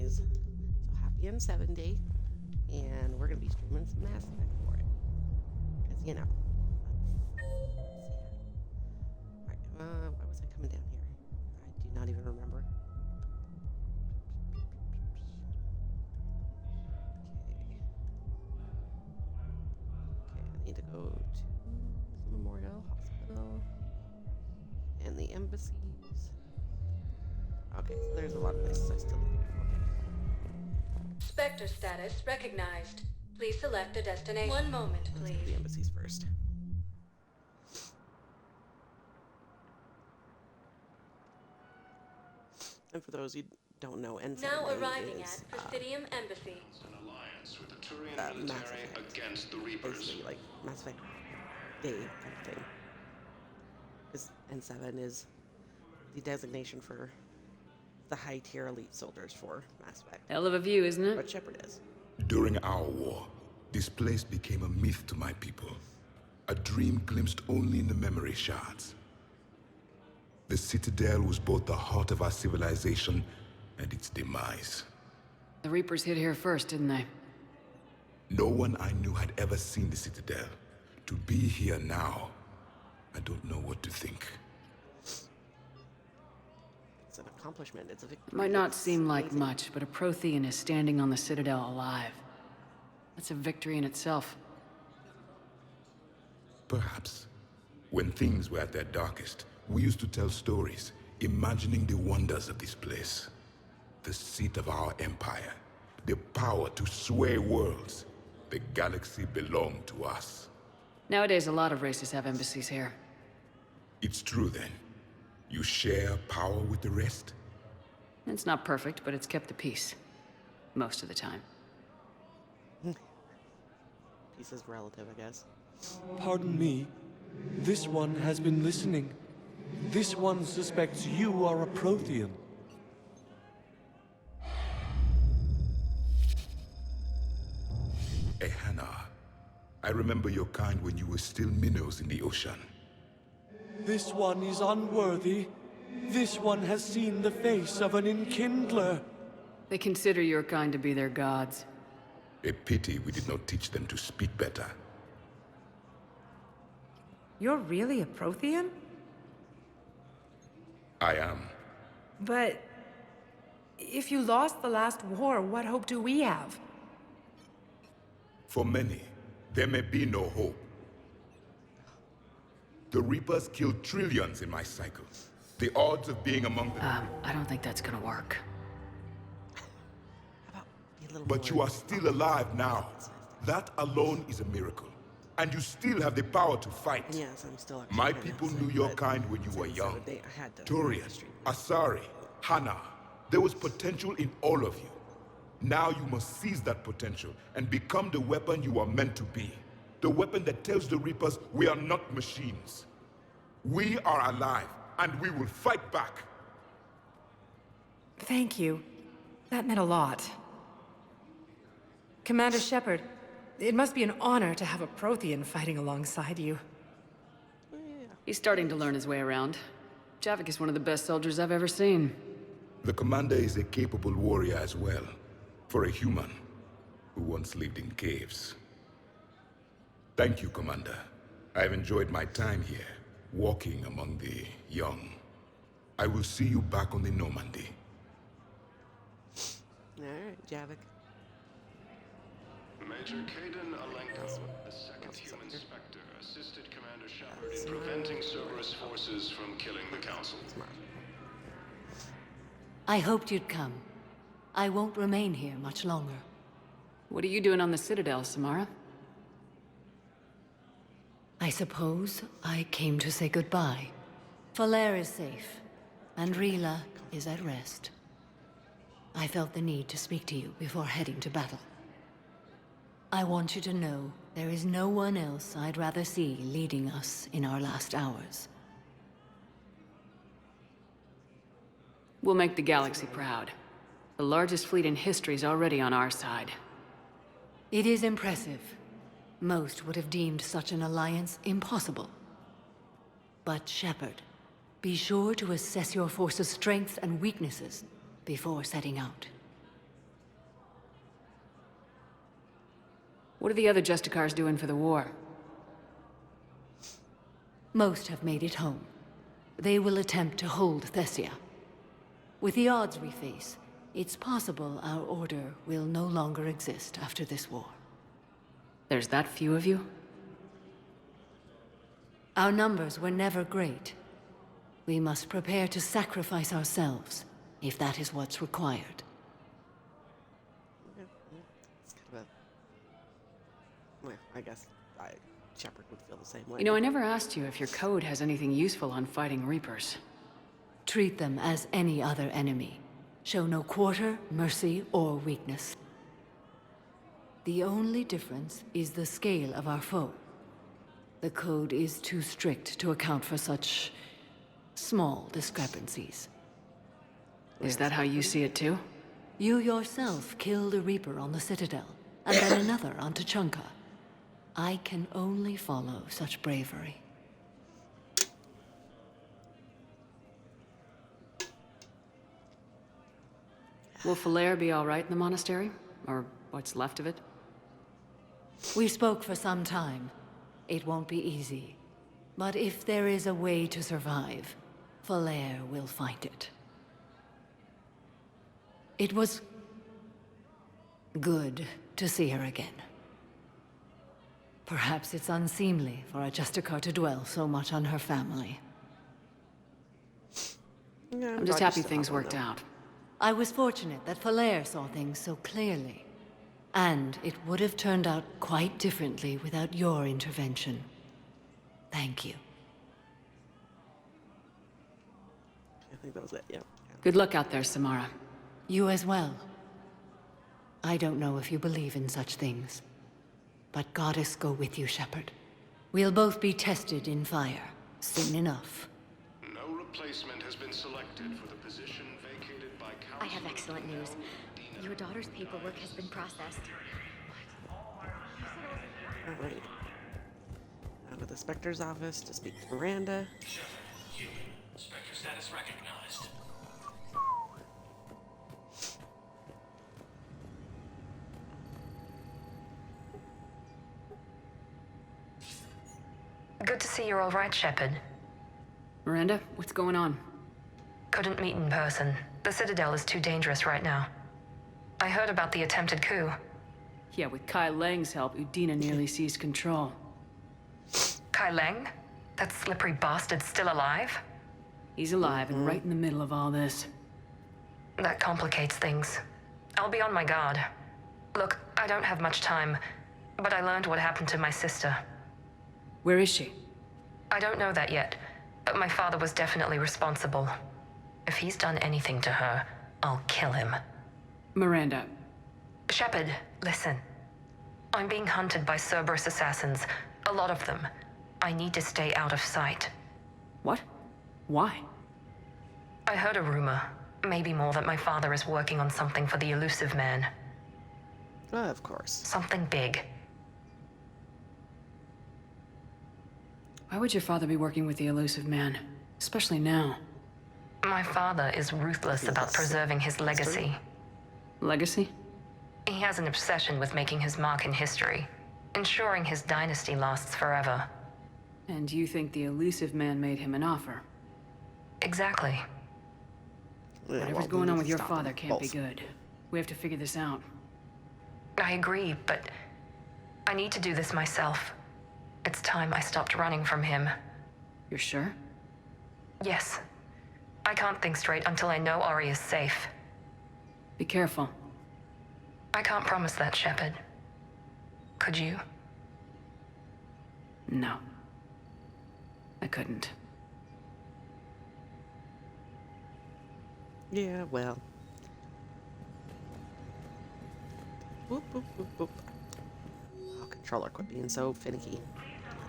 anyways, so happy N70, and we're gonna be streaming some Mass Effect for it, because you know. Let's see. Alright, why was I coming down here? I do not even remember. Okay, I need to go to the Memorial Hospital and the embassies. Okay, so there's a lot of places I still need to go. Spectre status recognized. Please select a destination. One moment, Let's go to please. the embassies first. And for those who don't know, N7 Now arriving is at Presidium Embassy. An alliance with the Turian Mass military Effect. against the Reapers. Basically like Mass Effect Day kind of thing. Because N7 is the designation for the high tier elite soldiers for Mass Effect. Hell of a view, isn't it? What Shepard is. During our war, this place became a myth to my people. A dream glimpsed only in the memory shards. The Citadel was both the heart of our civilization and its demise. The Reapers hit here first, didn't they? No one I knew had ever seen the Citadel. To be here now, I don't know what to think. It's an accomplishment. It's a victory. It might not It's seem like amazing. much, but a Prothean is standing on the Citadel alive. That's a victory in itself. Perhaps. When things were at their darkest, we used to tell stories, imagining the wonders of this place. The seat of our empire, the power to sway worlds. The galaxy belonged to us. Nowadays, a lot of races have embassies here. It's true then. You share power with the rest? It's not perfect, but it's kept the peace. Most of the time. Peace is relative, I guess. Pardon me. This one has been listening. This one suspects you are a Prothean. Ehana, I remember your kind when you were still minnows in the ocean. This one is unworthy. This one has seen the face of an enkindler. They consider your kind to be their gods. A pity we did not teach them to speak better. You're really a Prothean? I am. But if you lost the last war, what hope do we have? For many, there may be no hope. The Reapers killed trillions in my cycle. The odds of being among them... I don't think that's gonna work. How about be a little But more you are still alive now. That alone is a miracle. And you still have the power to fight. And yes, I'm still actually My kinda people sick, knew your but kind when you were since young. I had to Turian, stream. Asari, Hana. There was potential in all of you. Now you must seize that potential and become the weapon you are meant to be. The weapon that tells the Reapers we are not machines. We are alive, and we will fight back. Thank you. That meant a lot. Commander Shepard, it must be an honor to have a Prothean fighting alongside you. He's starting to learn his way around. Javik is one of the best soldiers I've ever seen. The commander is a capable warrior as well, for a human who once lived in caves. Thank you, Commander. I've enjoyed my time here, walking among the young. I will see you back on the Normandy. Alright, Javik. Major Kaidan Alenko, the second human Spectre, assisted Commander Shepard in preventing Cerberus forces from killing the Council. Smart. I hoped you'd come. I won't remain here much longer. What are you doing on the Citadel, Samara? I suppose I came to say goodbye. Falere is safe, and Rila is at rest. I felt the need to speak to you before heading to battle. I want you to know there is no one else I'd rather see leading us in our last hours. We'll make the galaxy proud. The largest fleet in history is already on our side. It is impressive. Most would have deemed such an alliance impossible. But Shepard, be sure to assess your force's strengths and weaknesses before setting out. What are the other Justicars doing for the war? Most have made it home. They will attempt to hold Thessia. With the odds we face, it's possible our order will no longer exist after this war. There's that few of you? Our numbers were never great. We must prepare to sacrifice ourselves, if that is what's required. It's kind of a... Well, I guess Shepard would feel the same way. You know, I never asked you if your code has anything useful on fighting Reapers. Treat them as any other enemy. Show no quarter, mercy, or weakness. The only difference is the scale of our foe. The code is too strict to account for such small discrepancies. Is that how you see it too? You yourself killed a Reaper on the Citadel, and then another on Tuchanka. I can only follow such bravery. Will Falere be all right in the monastery? Or what's left of it? We spoke for some time. It won't be easy. But if there is a way to survive, Falere will find it. It was good to see her again. Perhaps it's unseemly for a Justicar to dwell so much on her family. Yeah, I'm just glad happy you still things have one, worked though. out. I was fortunate that Falere saw things so clearly. And it would have turned out quite differently without your intervention. Thank you. I think that was it, yeah. Good luck out there, Samara. You as well. I don't know if you believe in such things. But Goddess go with you, Shepard. We'll both be tested in fire, soon enough. No replacement has been selected for the position vacated by Council. I have excellent news. Your daughter's paperwork has been processed. Alright. Now to the Spectre's office to speak to Miranda. Human. Spectre status recognized. Good to see you're all right, Shepard. Miranda, what's going on? Couldn't meet in person. The Citadel is too dangerous right now. I heard about the attempted coup. Yeah, with Kai Lang's help, Udina nearly seized control. Kai Leng? That slippery bastard's still alive? He's alive and right in the middle of all this. That complicates things. I'll be on my guard. Look, I don't have much time, but I learned what happened to my sister. Where is she? I don't know that yet, but my father was definitely responsible. If he's done anything to her, I'll kill him. Miranda. Shepard, listen. I'm being hunted by Cerberus assassins. A lot of them. I need to stay out of sight. What? Why? I heard a rumor, maybe more, that my father is working on something for the Elusive Man. Of course. Something big. Why would your father be working with the Elusive Man? Especially now. My father is ruthless about preserving his legacy. Legacy? He has an obsession with making his mark in history, ensuring his dynasty lasts forever. And you think the Elusive Man made him an offer? Exactly. Yeah, Whatever's well, going we on need with to your stop father them can't be both. good. We have to figure this out. I agree, but I need to do this myself. It's time I stopped running from him. You're sure? Yes. I can't think straight until I know Ori is safe. Be careful. I can't promise that, Shepard. Could you? No. I couldn't. Yeah, well. Boop, boop, boop, boop. Oh, controller quit being so finicky.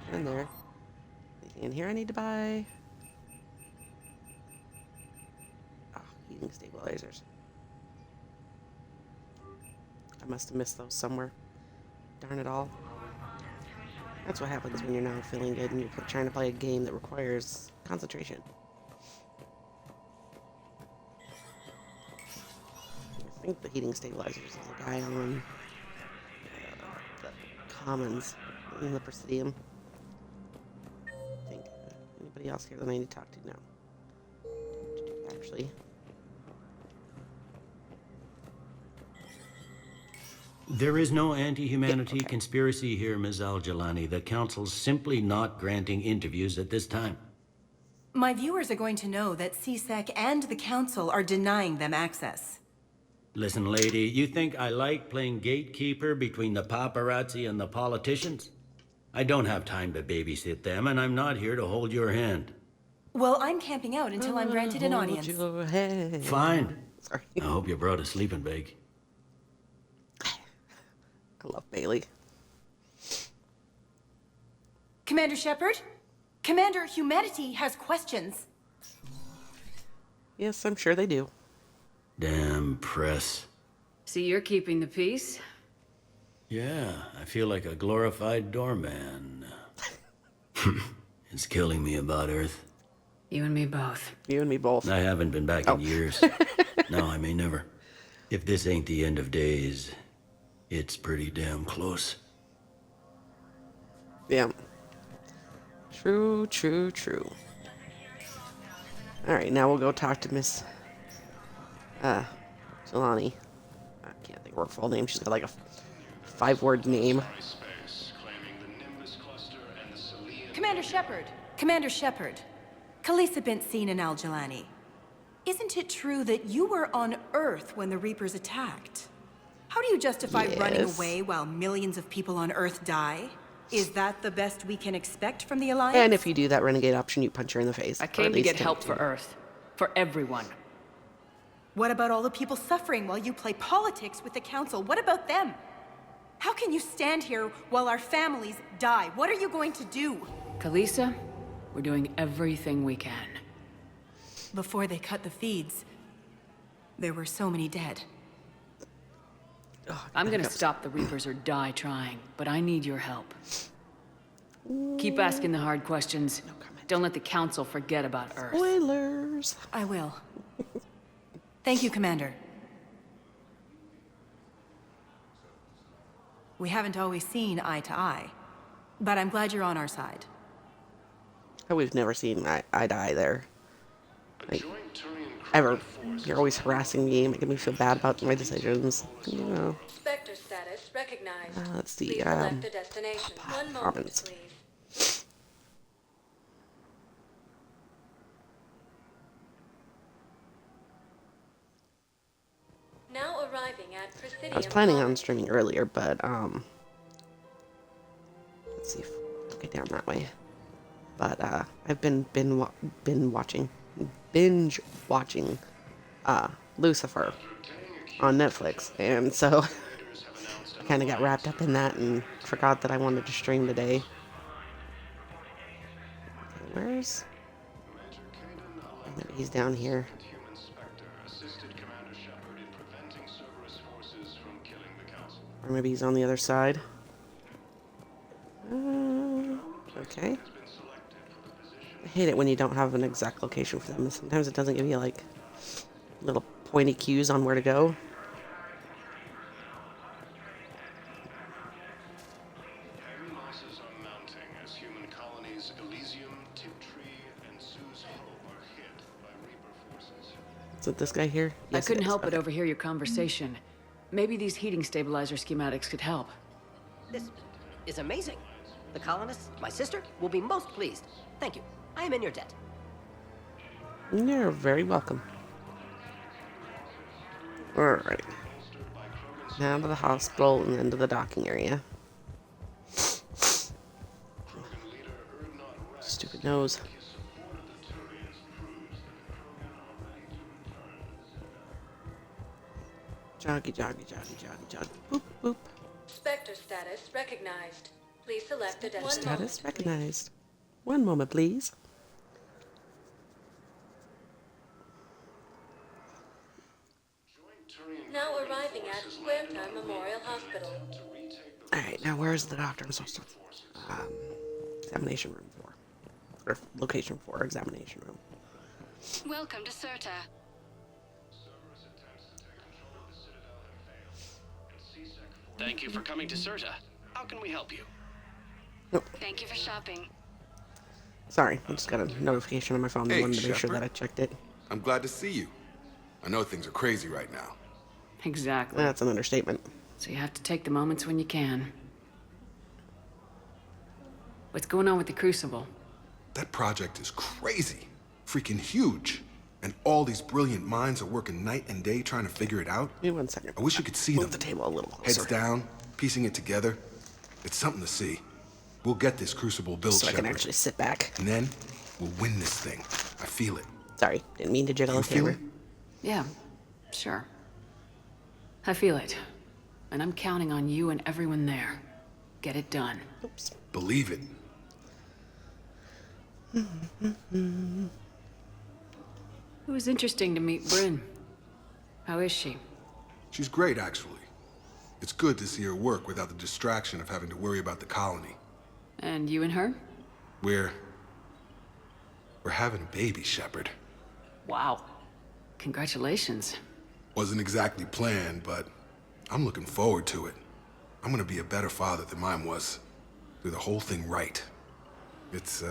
Nothing in there. Anything in here I need to buy? Oh, heating stabilizers. I must have missed those somewhere. Darn it all. That's what happens when you're not feeling good and you're trying to play a game that requires concentration. I think the heating stabilizers is the guy on the commons in the Presidium. I think. Anybody else here that I need to talk to? No. Actually. There is no anti-humanity Yeah, okay. conspiracy here, Ms. Al-Jalani. The Council's simply not granting interviews at this time. My viewers are going to know that CSEC and the Council are denying them access. Listen, lady, you think I like playing gatekeeper between the paparazzi and the politicians? I don't have time to babysit them, and I'm not here to hold your hand. Well, I'm camping out until I'm granted an Hold audience. your hand. Fine. Sorry. I hope you brought a sleeping bag. I love Bailey. Commander Shepard? Commander, humanity has questions. Yes, I'm sure they do. Damn press. See, you're keeping the peace. Yeah, I feel like a glorified doorman. It's killing me about Earth. You and me both. You and me both. I haven't been back in years. No, I may never. If this ain't the end of days, it's pretty damn close. Yeah. True, true, true. Alright, now we'll go talk to Miss Jelani. I can't think of her full name. She's got like a 5-word name. Commander Shepard! Commander Shepard! Khaleesa bint Sinan Al-Jalani. Isn't it true that you were on Earth when the Reapers attacked? How do you justify running away while millions of people on Earth die? Is that the best we can expect from the Alliance? And if you do that renegade option, you punch her in the face. I came to get help for Earth. For everyone. What about all the people suffering while you play politics with the Council? What about them? How can you stand here while our families die? What are you going to do? Khaleesa, we're doing everything we can. Before they cut the feeds, there were so many dead. I'm gonna stop the Reapers or die trying, but I need your help. Keep asking the hard questions. Don't let the Council forget about Earth. Spoilers! I will. Thank you, Commander. We haven't always seen eye to eye, but I'm glad you're on our side. We've never seen eye to eye there. Like, ever. You're always harassing me, making me feel bad about my decisions. You know. Spectre status recognized. Let's see. Please select a destination. One moment, Commons. please. Now arriving at Presidium. I was planning on streaming earlier, but let's see if I'll get down that way. But I've been watching binge watching Lucifer on Netflix, and so I kind of got wrapped up in that and forgot that I wanted to stream today. Okay, where's? He's down here. Or maybe he's on the other side. Okay. I hate it when you don't have an exact location for them. Sometimes it doesn't give you, like, little pointy cues on where to go. Heavy losses are mounting as human colonies Elysium, Tiptree, and Sue's Hope are hit by Reaper forces. Is it this guy here? I Yes, couldn't it is. help but Okay. overhear your conversation. Maybe these heating stabilizer schematics could help. This is amazing. The colonists, my sister, will be most pleased. Thank you. I am in your debt. You're very welcome. Alright. Now to the hospital and then to the docking area. Stupid nose. Joggy, joggy, joggy, joggy, joggy. Boop, boop. Spectre status recognized. Please select a destination. Status recognized. One moment, please. Now arriving at Huerta Memorial Hospital. Alright, now where's the doctor I'm supposed to... examination room 4. Or location 4, examination room. Welcome to Serta. Thank you for coming to Serta. How can we help you? Thank you for shopping. Sorry, I just got a notification on my phone. Hey, Wanted to make sure Shepard. that I checked it. I'm glad to see you. I know things are crazy right now. Exactly. That's an understatement. So you have to take the moments when you can. What's going on with the Crucible? That project is crazy. Freaking huge. And all these brilliant minds are working night and day trying to figure it out. Give me 1 second. I wish you could see Move them. the table a little closer. Heads down, piecing it together. It's something to see. We'll get this Crucible built, So I can Shepard. actually sit back. And then, we'll win this thing. I feel it. Sorry, didn't mean to jiggle You the feel camera. it? Yeah, sure. I feel it. And I'm counting on you and everyone there. Get it done. Oops. Believe it. It was interesting to meet Bryn. How is she? She's great, actually. It's good to see her work without the distraction of having to worry about the colony. And you and her? We're having a baby, Shepard. Wow. Congratulations. Wasn't exactly planned, but I'm looking forward to it. I'm gonna be a better father than mine was. Do the whole thing right. It's,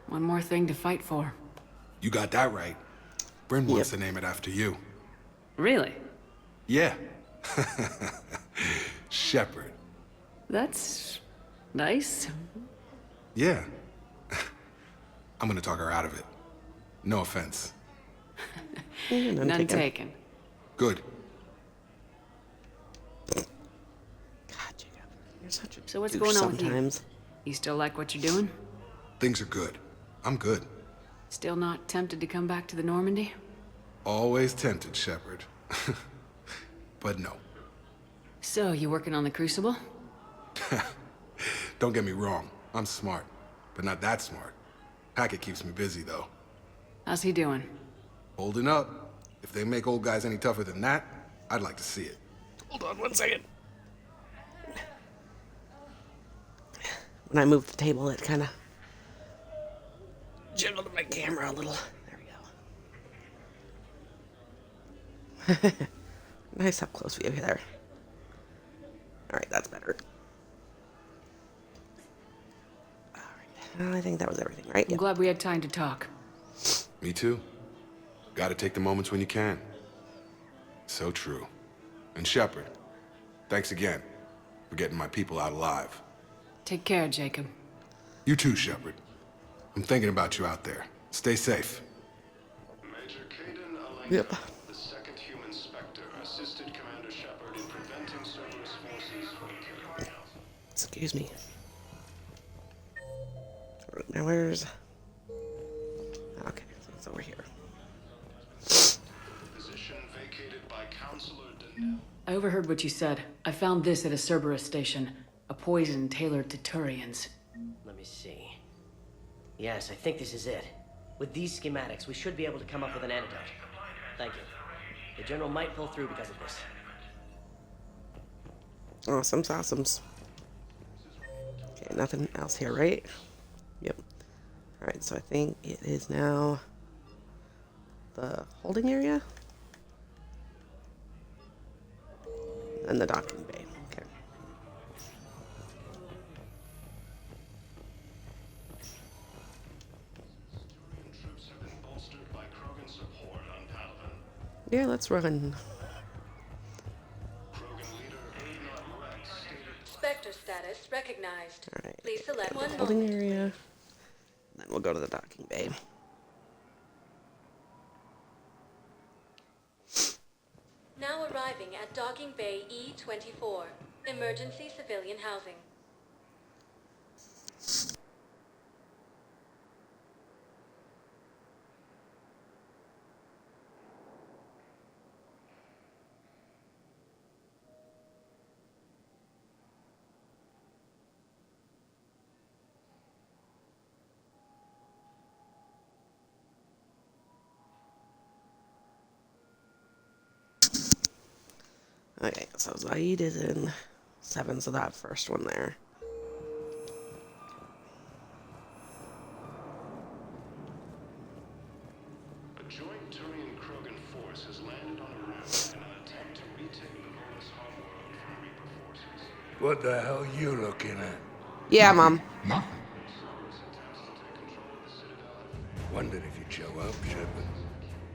One more thing to fight for. You got that right. Bryn wants to name it after you. Really? Yeah. Shepard. That's nice. Yeah. I'm gonna talk her out of it. No offense. None taken. Good. God, Jacob, you're such a So what's douche going on with you? sometimes. You still like what you're doing? Things are good. I'm good. Still not tempted to come back to the Normandy? Always tempted, Shepard. But no. So, you working on the Crucible? Don't get me wrong. I'm smart. But not that smart. Hackett keeps me busy, though. How's he doing? Holding up. If they make old guys any tougher than that, I'd like to see it. Hold on 1 second. When I moved the table, it kind of jiggled my camera a little. There we go. Nice up close view there. Alright, that's better. Alright, I think that was everything, right? I'm glad we had time to talk. Me too. Gotta take the moments when you can. So true. And Shepard, thanks again for getting my people out alive. Take care, Jacob. You too, Shepard. I'm thinking about you out there. Stay safe. Major Caden Alenka, Yep. the second human Spectre, assisted Commander Shepard in preventing Cerberus forces from killing us. Excuse me. Alright, now where's... Okay, so it's over here. Position vacated by Counselor Denell. I overheard what you said. I found this at a Cerberus station. A poison tailored to Turians. Let me see. Yes, I think this is it. With these schematics, we should be able to come up with an antidote. Thank you. The General might pull through because of this. Awesome sauceums. Okay, nothing else here, right? Yep. Alright, so I think it is now the holding area and the docking bay. Okay. Troops have been bolstered by Krogan support on Palaven. Yeah, let's run. Krogan leader Erdnot Rex stated Spectre status recognized. Alright. Please select one Holding moment. area. Then we'll go to the docking bay. Now arriving at Docking Bay E-24, emergency civilian housing. Okay, so Zaid is in 7, so that first one there. a joint Turian-Krogan force has landed on a rim in an attempt to retake the Volus homeworld from Reaper forces. What the hell you looking at? Yeah, Mom. Nothing. Wondered if you'd show up, Shepard.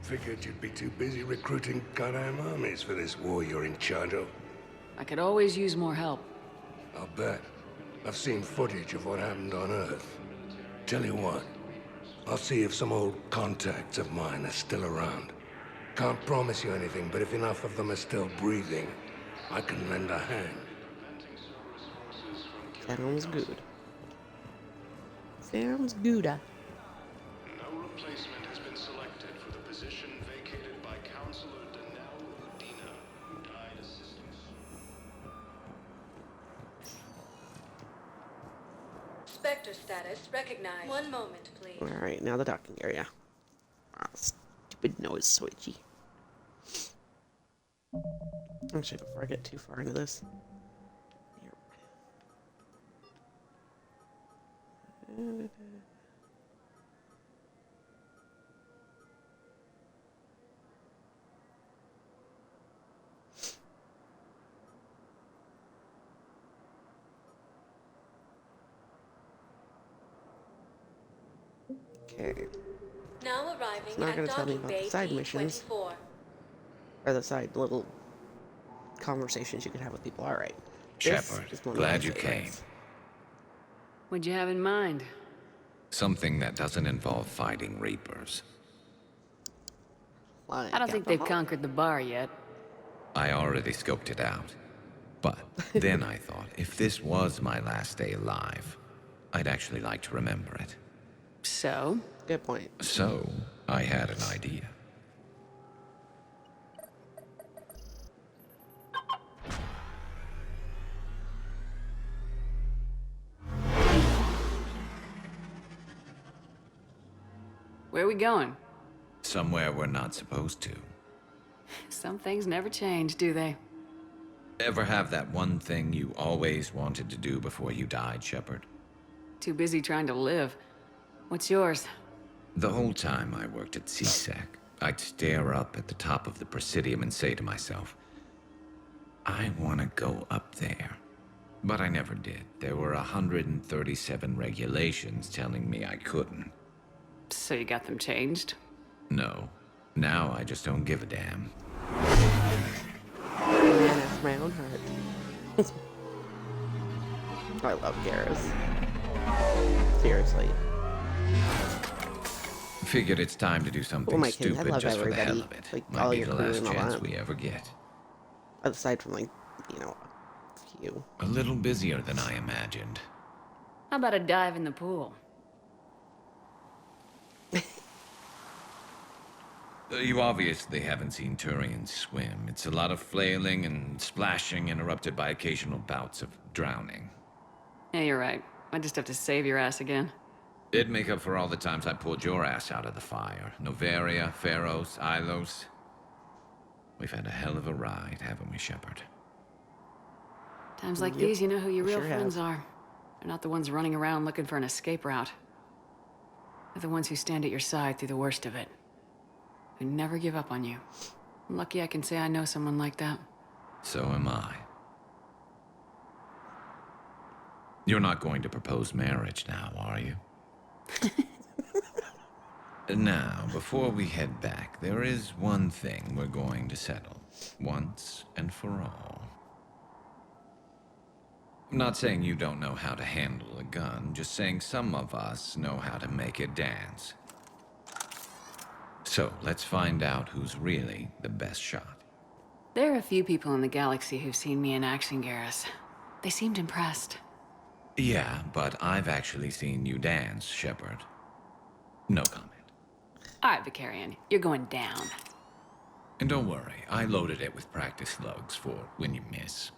Figured you'd be too busy recruiting goddamn armies for this war you're in charge of. I could always use more help. I'll bet. I've seen footage of what happened on Earth. Tell you what, I'll see if some old contacts of mine are still around. Can't promise you anything, but if enough of them are still breathing, I can lend a hand. Sounds good. Sounds good. No replacement has been selected for the position vacated by Counselor Danelle Udina, who died assisting. Spectre status recognized. One moment, please. Alright, now the docking area. Ah, stupid nose switchy. Actually, before I get too far into this. Okay. Now arriving It's not at going to tell me docking about bay the side missions. D24. Or the side little conversations you can have with people. Alright. Shepard, glad you came. What'd you have in mind? Something that doesn't involve fighting Reapers. I don't think they've conquered the bar yet. I already scoped it out. But then I thought, if this was my last day alive, I'd actually like to remember it. So? Good point. So, I had an idea. Where are we going? Somewhere we're not supposed to. Some things never change, do they? Ever have that one thing you always wanted to do before you died, Shepard? Too busy trying to live. What's yours? The whole time I worked at CSEC, I'd stare up at the top of the Presidium and say to myself, I want to go up there. But I never did. There were 137 regulations telling me I couldn't. So you got them changed? No. Now I just don't give a damn. Man after my own heart. I love Garrus. Seriously. Figured it's time to do something my kids, I stupid love just for the hell everybody. of it. Like, Might all be your the crew last and all chance that. we ever get. Aside from, like, you know, a few. A little busier than I imagined. How about a dive in the pool? You obviously haven't seen Turians swim. It's a lot of flailing and splashing, interrupted by occasional bouts of drowning. Yeah, you're right. I just have to save your ass again. It'd make up for all the times I pulled your ass out of the fire. Noveria, Pharos, Ilos. We've had a hell of a ride, haven't we, Shepard? Times like these, you know who your real sure friends have. are. They're not the ones running around looking for an escape route. They're the ones who stand at your side through the worst of it. Who never give up on you. I'm lucky I can say I know someone like that. So am I. You're not going to propose marriage now, are you? Now, before we head back, there is one thing we're going to settle. Once and for all. I'm not saying you don't know how to handle a gun, just saying some of us know how to make it dance. So, let's find out who's really the best shot. There are a few people in the galaxy who've seen me in action, Garrus. They seemed impressed. Yeah, but I've actually seen you dance, Shepard. No comment. All right, Vicarian, you're going down. And don't worry, I loaded it with practice slugs for when you miss.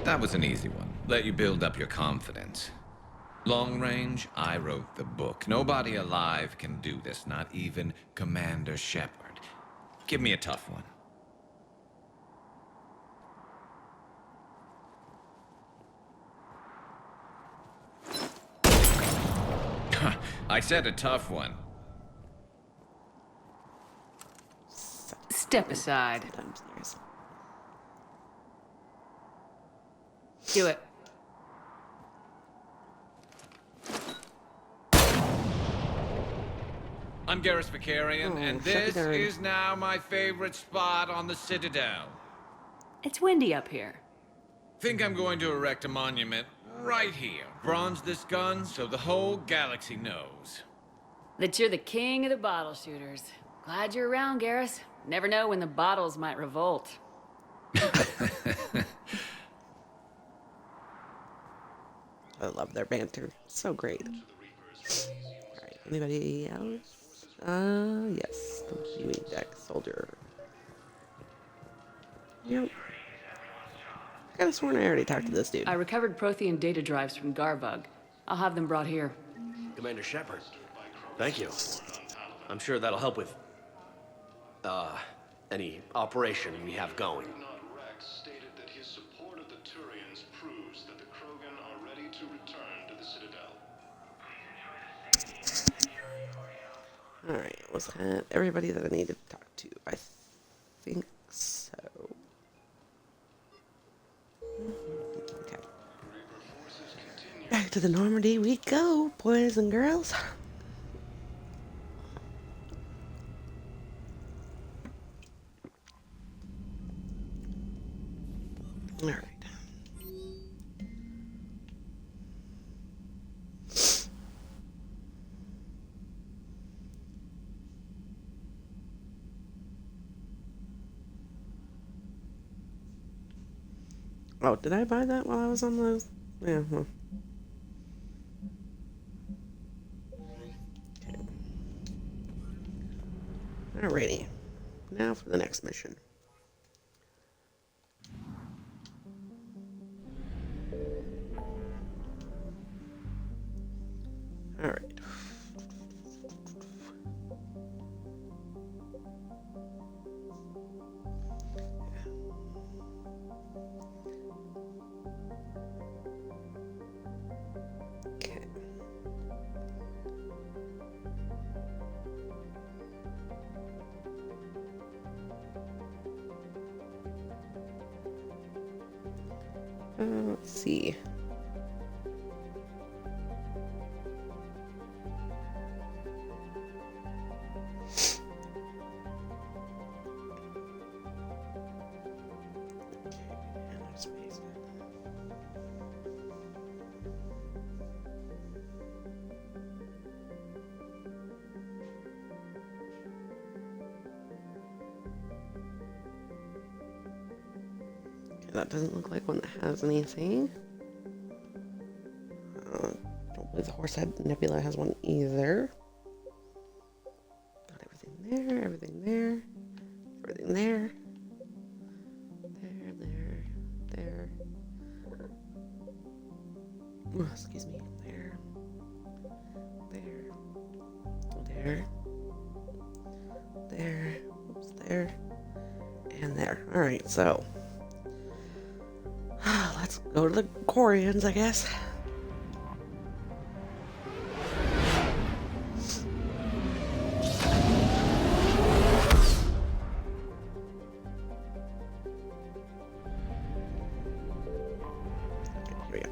That was an easy one. Let you build up your confidence. Long range, I wrote the book. Nobody alive can do this, not even Commander Shepard. Give me a tough one. I said a tough one. Step aside. Do it. I'm Garrus Vakarian, and this Shepard. is now my favorite spot on the Citadel. It's windy up here. Think I'm going to erect a monument right here. Bronze this gun so the whole galaxy knows. That you're the king of the bottle shooters. Glad you're around, Garrus. Never know when the bottles might revolt. I love their banter. So great. Alright, anybody else? Yes. The viewing deck soldier. Yep. I could have sworn I already talked to this dude. I recovered Prothean data drives from Garvug. I'll have them brought here. Commander Shepard, thank you. I'm sure that'll help with, any operation we have going. Rex stated that his support of the Turians proves that the Krogan are ready to return to the Citadel. Alright, was that everybody that I needed to talk to? I think so. Okay. Back to the Normandy we go, boys and girls. Alright. Oh, did I buy that while I was on the... Yeah, well. Okay. Alrighty. Now for the next mission. Alright. Okay. Let's see. That doesn't look like one that has anything. Don't believe the Horsehead Nebula has one either. Got everything there, everything there, everything there. There. Oh, excuse me. There. Oops, there. And there. Alright, so. Let's go to the Quarians, I guess. Okay, here we go.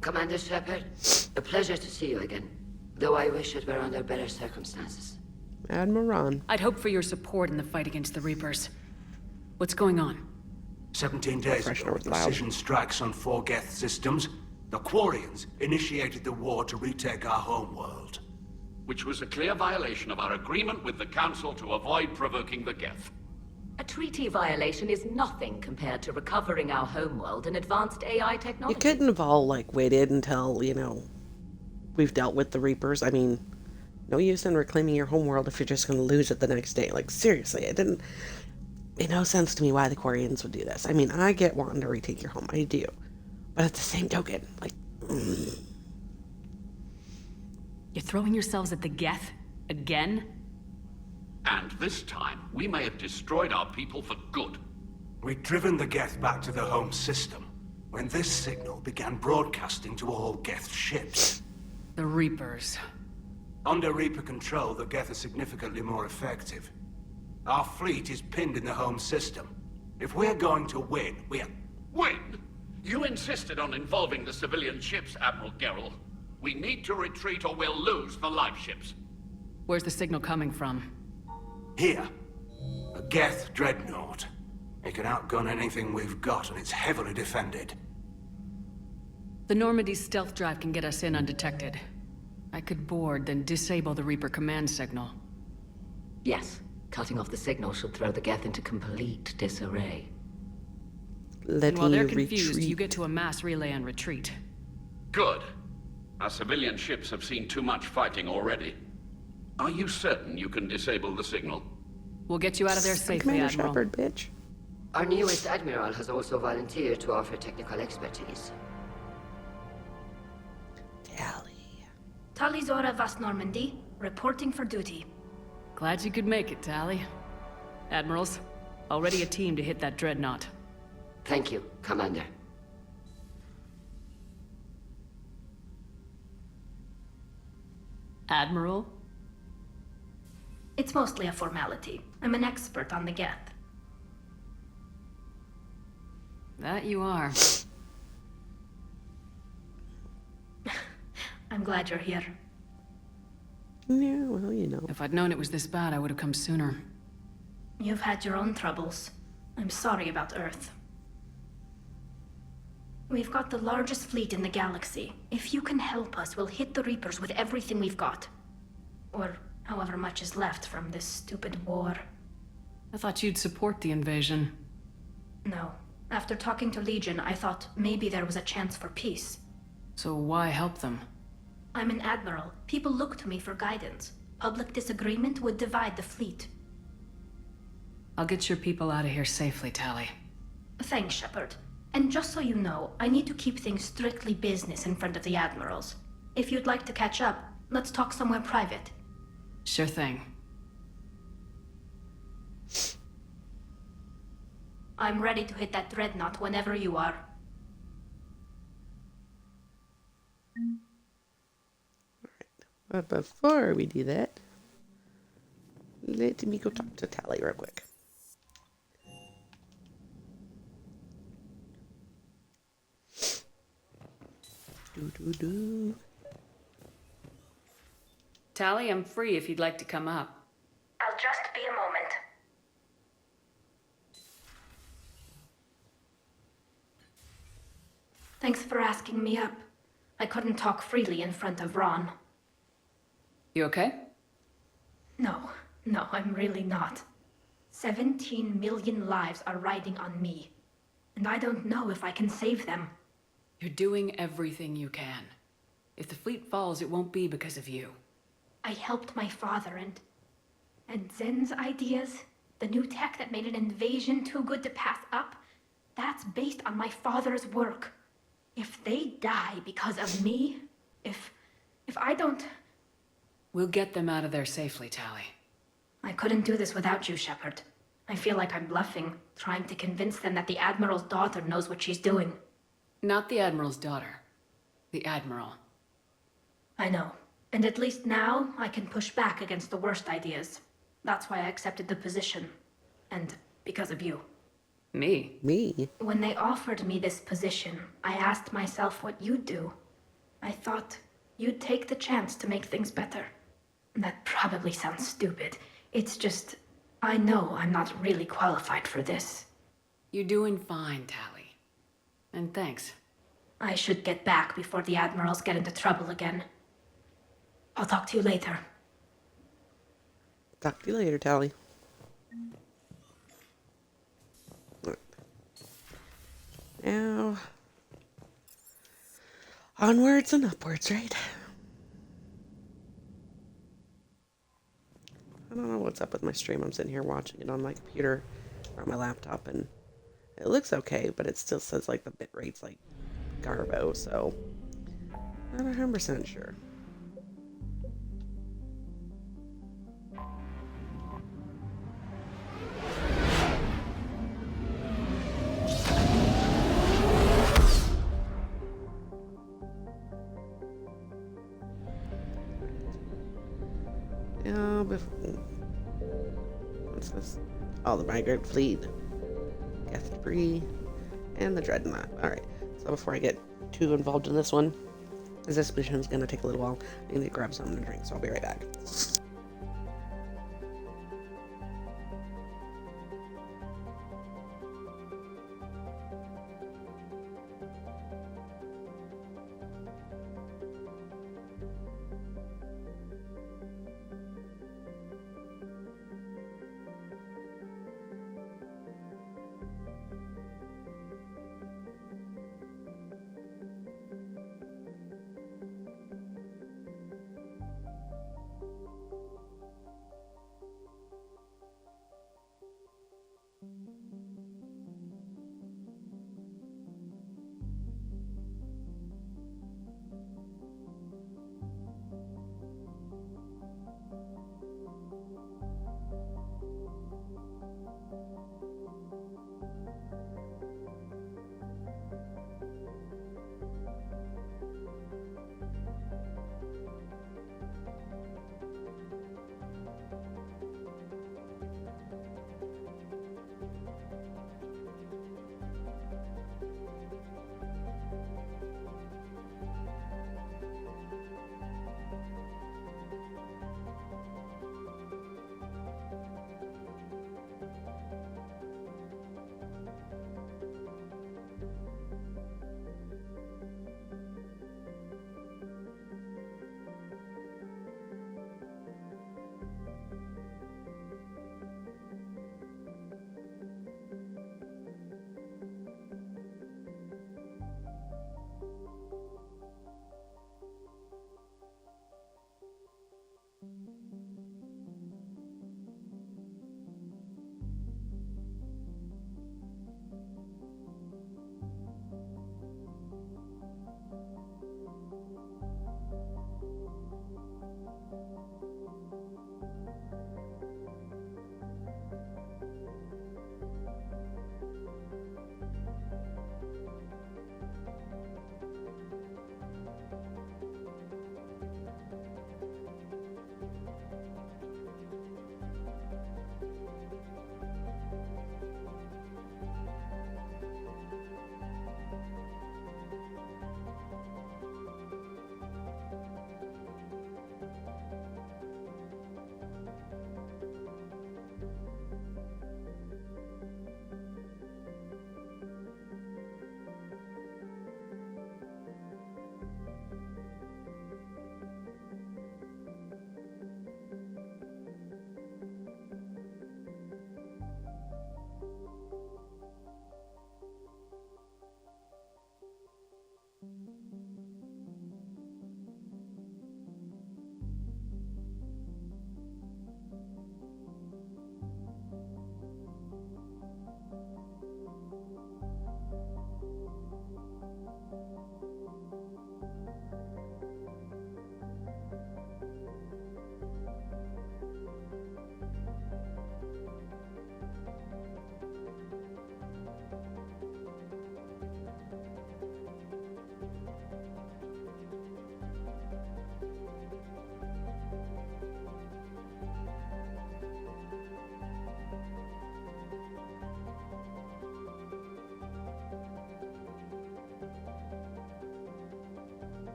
Commander Shepard, a pleasure to see you again, though I wish it were under better circumstances. Admiral. I'd hoped for your support in the fight against the Reapers. What's going on? 17 days ago, with precision strikes on 4 Geth systems, the Quarians initiated the war to retake our homeworld. Which was a clear violation of our agreement with the Council to avoid provoking the Geth. A treaty violation is nothing compared to recovering our homeworld and advanced AI You technology. couldn't have all, like, waited until, you know, we've dealt with the Reapers. I mean, no use in reclaiming your homeworld if you're just going to lose it the next day. Like, seriously, it didn't make no sense to me why the Quarians would do this. I mean, I get wanting to retake your home. I do. But at the same token, like... You're throwing yourselves at the Geth? Again? And this time, we may have destroyed our people for good. We'd driven the Geth back to the home system when this signal began broadcasting to all Geth ships. The Reapers. Under Reaper control, the Geth are significantly more effective. Our fleet is pinned in the home system. If we're going to win, we're... Win? You insisted on involving the civilian ships, Admiral Gerrel. We need to retreat or we'll lose the live ships. Where's the signal coming from? Here. A Geth dreadnought. It can outgun anything we've got, and it's heavily defended. The Normandy's stealth drive can get us in undetected. I could board, then disable the Reaper command signal. Yes. Cutting off the signal should throw the Geth into complete disarray. And while they're confused, you get to a mass relay and retreat. Good. Our civilian ships have seen too much fighting already. Are you certain you can disable the signal? We'll get you out of there safely, Commander Admiral. Shepard, bitch. Our newest Admiral has also volunteered to offer technical expertise. Tali Zora Vas Normandy, reporting for duty. Glad you could make it, Tali. Admirals, already a team to hit that dreadnought. Thank you, Commander. Admiral? It's mostly a formality. I'm an expert on the Geth. That you are. I'm glad you're here. Yeah, well, you know. If I'd known it was this bad, I would have come sooner. You've had your own troubles. I'm sorry about Earth. We've got the largest fleet in the galaxy. If you can help us, we'll hit the Reapers with everything we've got. Or however much is left from this stupid war. I thought you'd support the invasion. No. After talking to Legion, I thought maybe there was a chance for peace. So why help them? I'm an admiral. People look to me for guidance. Public disagreement would divide the fleet. I'll get your people out of here safely, Tali. Thanks, Shepard. And just so you know, I need to keep things strictly business in front of the admirals. If you'd like to catch up, let's talk somewhere private. Sure thing. I'm ready to hit that dreadnought whenever you are. But before we do that, let me go talk to Tali real quick. Tali, I'm free if you'd like to come up. I'll just be a moment. Thanks for asking me up. I couldn't talk freely in front of Ron. You okay? No, I'm really not. 17 million lives are riding on me. And I don't know if I can save them. You're doing everything you can. If the fleet falls, it won't be because of you. I helped my father and Zen's ideas, the new tech that made an invasion too good to pass up, that's based on my father's work. If they die because of me, if I don't... We'll get them out of there safely, Tali. I couldn't do this without you, Shepard. I feel like I'm bluffing, trying to convince them that the Admiral's daughter knows what she's doing. Not the Admiral's daughter. The Admiral. I know. And at least now, I can push back against the worst ideas. That's why I accepted the position. And because of you. Me? Me? When they offered me this position, I asked myself what you'd do. I thought you'd take the chance to make things better. That probably sounds stupid. It's just, I know I'm not really qualified for this. You're doing fine, Tali. And thanks. I should get back before the Admirals get into trouble again. I'll talk to you later. Talk to you later, Tali. Now, onwards and upwards, right? I don't know what's up with my stream. I'm sitting here watching it on my computer or on my laptop, and it looks okay, but it still says like the bit rate's like garbo, so not 100% sure. What's this? Oh, the migrant fleet. Geth debris. And the dreadnought. Alright. So before I get too involved in this one, as this mission is going to take a little while, I need to grab something to drink, so I'll be right back.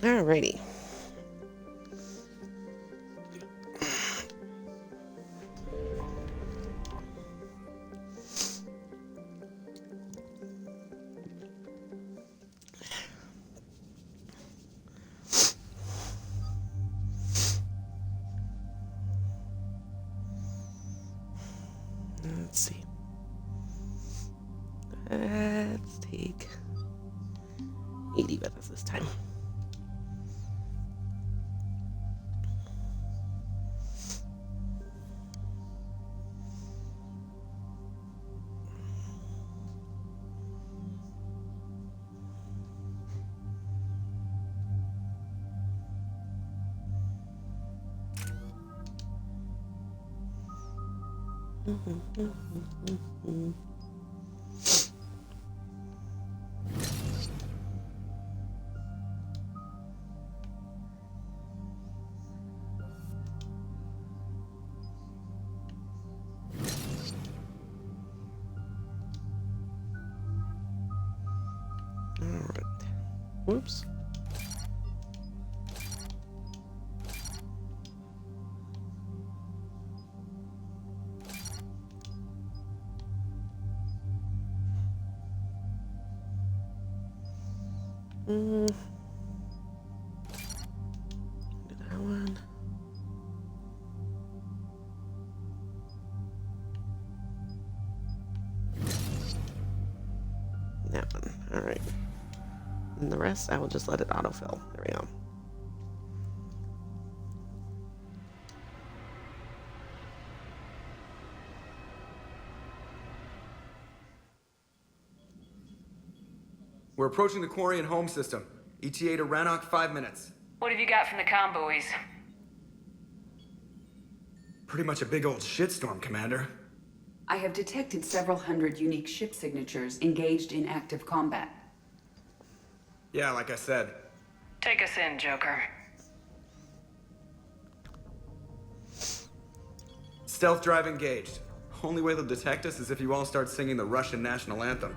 Alrighty. Let's see. Let's take 80 with us this time. Whoops. Do that one. That one. Alright. And the rest, I will just let it autofill. There we go. We're approaching the Quarian home system. ETA to Rannoch, 5 minutes. What have you got from the comm buoys? Pretty much a big old shitstorm, Commander. I have detected several hundred unique ship signatures engaged in active combat. Yeah, like I said. Take us in, Joker. Stealth drive engaged. Only way they'll detect us is if you all start singing the Russian national anthem.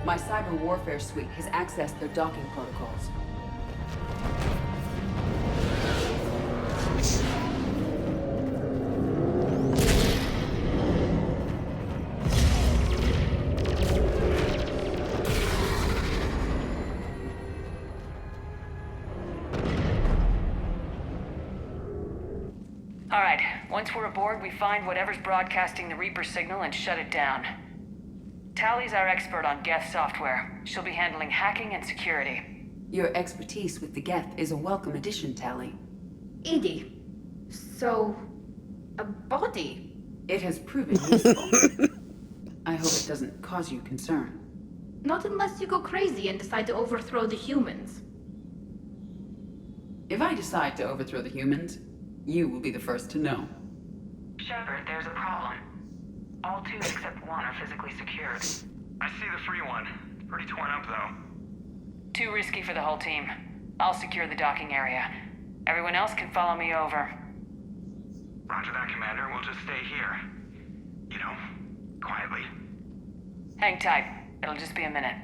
My cyber warfare suite has accessed their docking protocols. All right, once we're aboard, we find whatever's broadcasting the Reaper signal and shut it down. Tally's our expert on Geth software. She'll be handling hacking and security. Your expertise with the Geth is a welcome addition, Tally. Edie, so... a body? It has proven useful. I hope it doesn't cause you concern. Not unless you go crazy and decide to overthrow the humans. If I decide to overthrow the humans, you will be the first to know. Shepard, there's a problem. All 2 except 1 are physically secured. I see the free one. It's pretty torn up, though. Too risky for the whole team. I'll secure the docking area. Everyone else can follow me over. Roger that, Commander. We'll just stay here. You know, quietly. Hang tight. It'll just be a minute.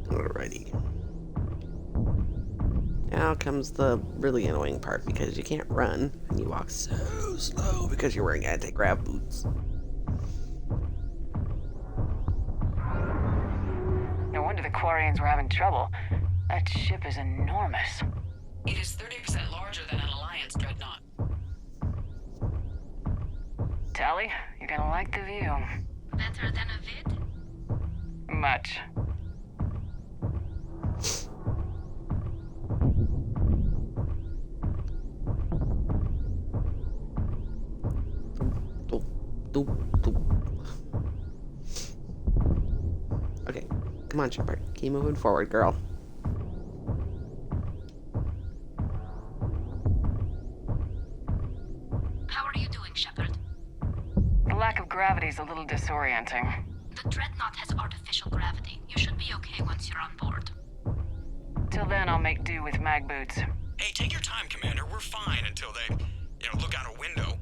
Alrighty. Now comes the really annoying part because you can't run and you walk so slow because you're wearing anti-grav boots. No wonder the Quarians were having trouble. That ship is enormous. It is 30% larger than an Alliance dreadnought. Tally, you're gonna like the view. Better than a vid? Much. Okay, come on, Shepard. Keep moving forward, girl. How are you doing, Shepard? The lack of gravity is a little disorienting. The Dreadnought has artificial gravity. You should be okay once you're on board. Till then, I'll make do with mag boots. Hey, take your time, Commander. We're fine until they, look out a window.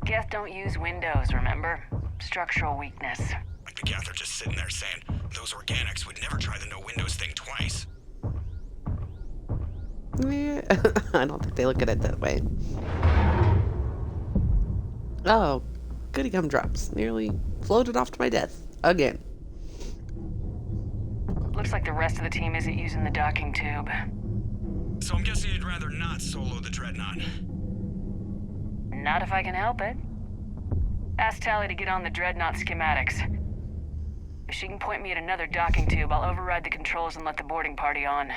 Geth don't use windows, remember? Structural weakness. Like the Geth are just sitting there saying, those organics would never try the no windows thing twice. Yeah, I don't think they look at it that way. Oh, goody gumdrops. Nearly floated off to my death. Again. Looks like the rest of the team isn't using the docking tube. So I'm guessing you'd rather not solo the Dreadnought. Not if I can help it. Ask Tally to get on the Dreadnought schematics. If she can point me at another docking tube, I'll override the controls and let the boarding party on.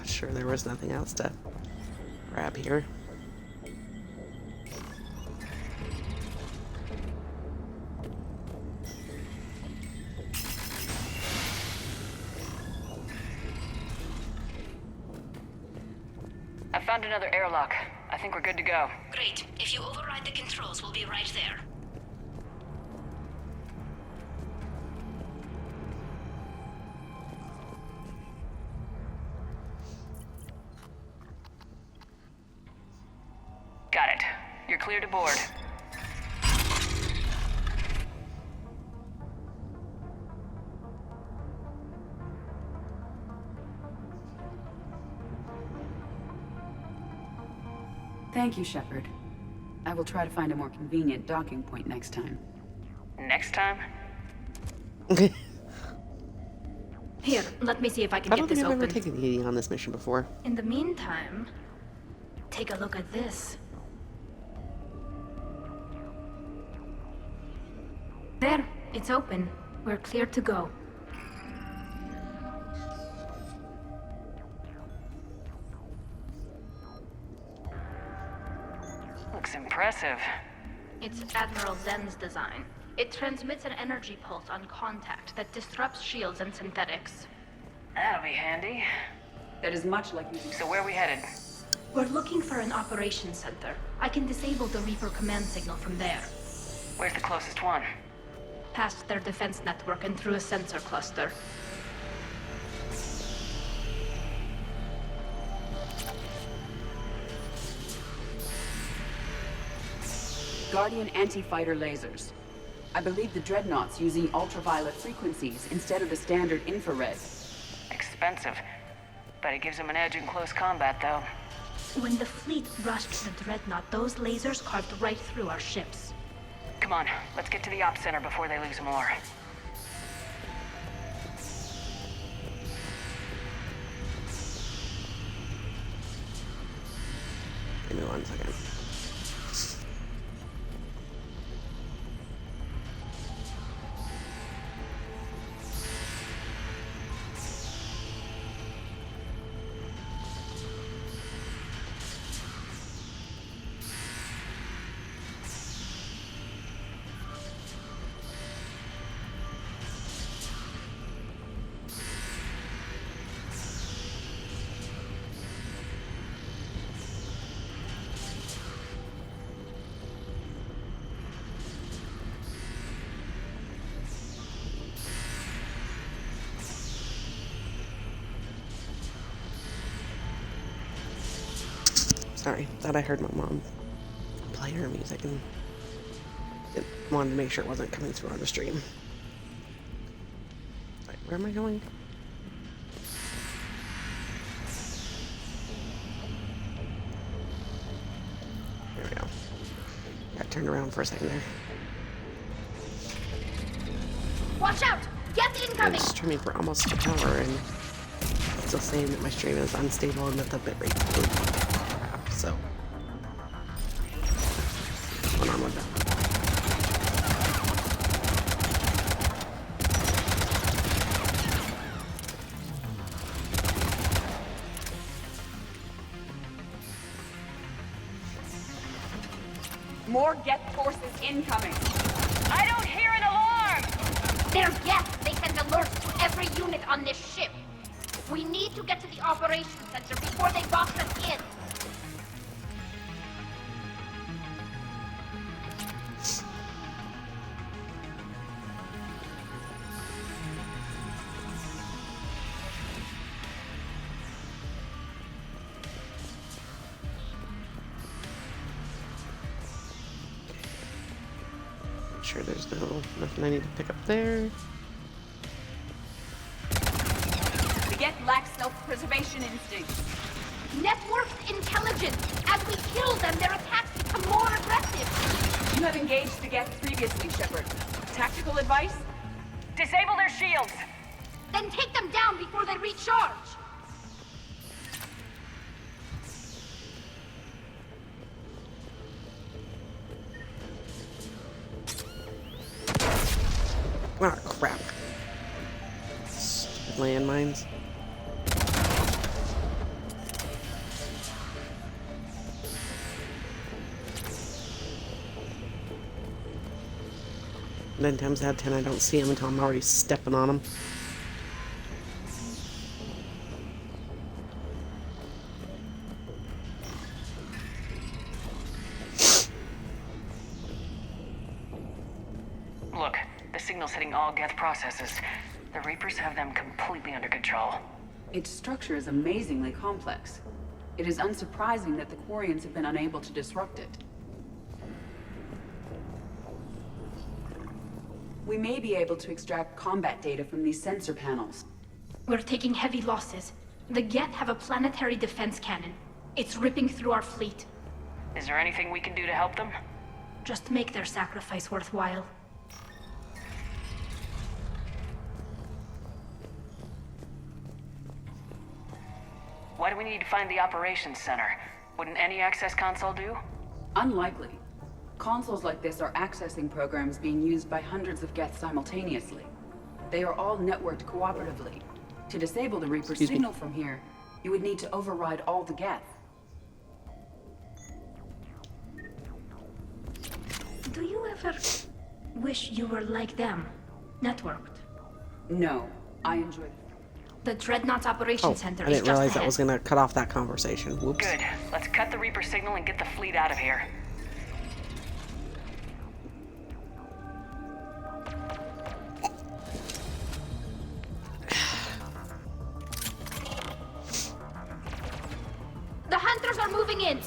Sure, there was nothing else to grab here. I found another airlock. I think we're good to go. Great. If you override the controls, we'll be right there. Got it. You're clear to board. Thank you, Shepard. I will try to find a more convenient docking point next time. Next time? Here, let me see if I can I get don't this think I've open. ever taken Edie on this mission before. In the meantime, take a look at this. There, it's open. We're clear to go. Looks impressive. It's Admiral Zen's design. It transmits an energy pulse on contact that disrupts shields and synthetics. That'll be handy. That is much like using... So where are we headed? We're looking for an operations center. I can disable the Reaper command signal from there. Where's the closest one? Past their defense network and through a sensor cluster. Guardian anti-fighter lasers. I believe the Dreadnought's using ultraviolet frequencies instead of the standard infrared. Expensive. But it gives them an edge in close combat, though. When the fleet rushed the Dreadnought, those lasers carved right through our ships. Come on, let's get to the op center before they lose more. Give me 1 second. Sorry, thought I heard my mom play her music and wanted to make sure it wasn't coming through on the stream. Right, where am I going? There we go. Got turned around for a second there. Watch out! Get I've incoming! been streaming for almost an hour and it's still saying that my stream is unstable and that the bitrate is crap, so what's going on with that? More Geth forces incoming. I don't hear an alarm! They're Geth! They send alerts to every unit on this ship. We need to get to the operations center before they box us in. Make sure there's nothing I need to pick up there. The Geth lack self-preservation instincts. Networked intelligence. As we kill them, their attacks become more aggressive. You have engaged the Geth previously, Shepard. Tactical advice? Disable their shields! Then take them down before they recharge! Ah, crap. Stupid landmines. Nine times out of 10, I don't see them until I'm already stepping on them. Look, the signal's hitting all Geth processes. The Reapers have them completely under control. Its structure is amazingly complex. It is unsurprising that the Quarians have been unable to disrupt it. We may be able to extract combat data from these sensor panels. We're taking heavy losses. The Geth have a planetary defense cannon. It's ripping through our fleet. Is there anything we can do to help them? Just make their sacrifice worthwhile. Why do we need to find the operations center? Wouldn't any access console do? Unlikely. Consoles like this are accessing programs being used by hundreds of Geth simultaneously. They are all networked cooperatively. To disable the Reaper signal from here, you would need to override all the Geth. Do you ever wish you were like them? Networked? No, I enjoy it. The Dreadnought's Operations Oh, Center I is didn't just realize that ahead. was gonna cut off that conversation. Whoops. Good. Let's cut the Reaper signal and get the fleet out of here. The Hunters are moving in!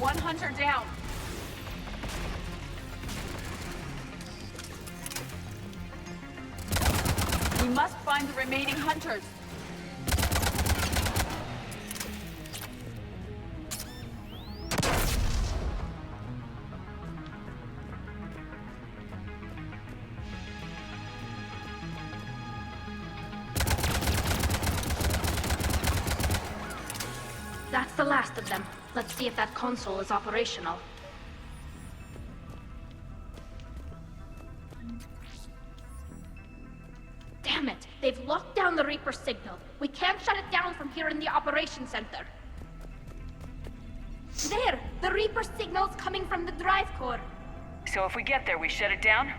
One Hunter down. We must find the remaining Hunters. That's the last of them. Let's see if that console is operational. Damn it! They've locked down the Reaper signal. We can't shut it down from here in the Operations Center. There! The Reaper signal's coming from the drive core. So if we get there, we shut it down?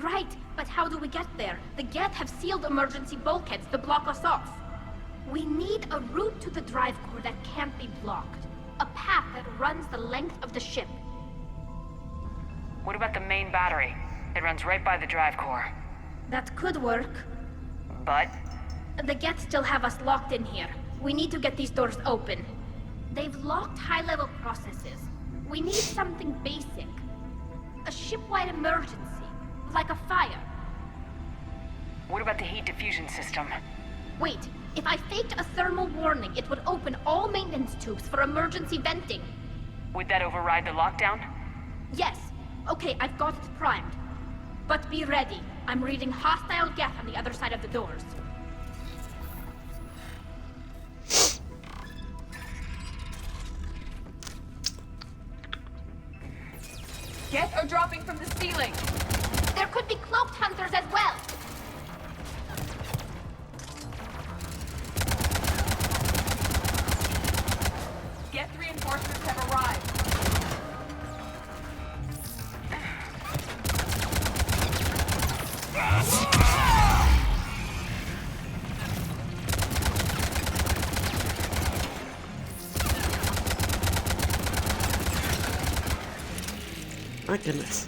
Right, but how do we get there? The Geth have sealed emergency bulkheads to block us off. We need a route to the drive core that can't be blocked. A path that runs the length of the ship. What about the main battery? It runs right by the drive core. That could work. But? The Geth still have us locked in here. We need to get these doors open. They've locked high-level processes. We need something basic. A ship-wide emergency. Like a fire. What about the heat diffusion system? Wait, if I faked a thermal warning, it would open all maintenance tubes for emergency venting. Would that override the lockdown? Yes. Okay, I've got it primed. But be ready. I'm reading hostile Geth on the other side of the doors. Geth are dropping from the ceiling. There could be cloaked hunters as well. Geth reinforcements have arrived. My goodness.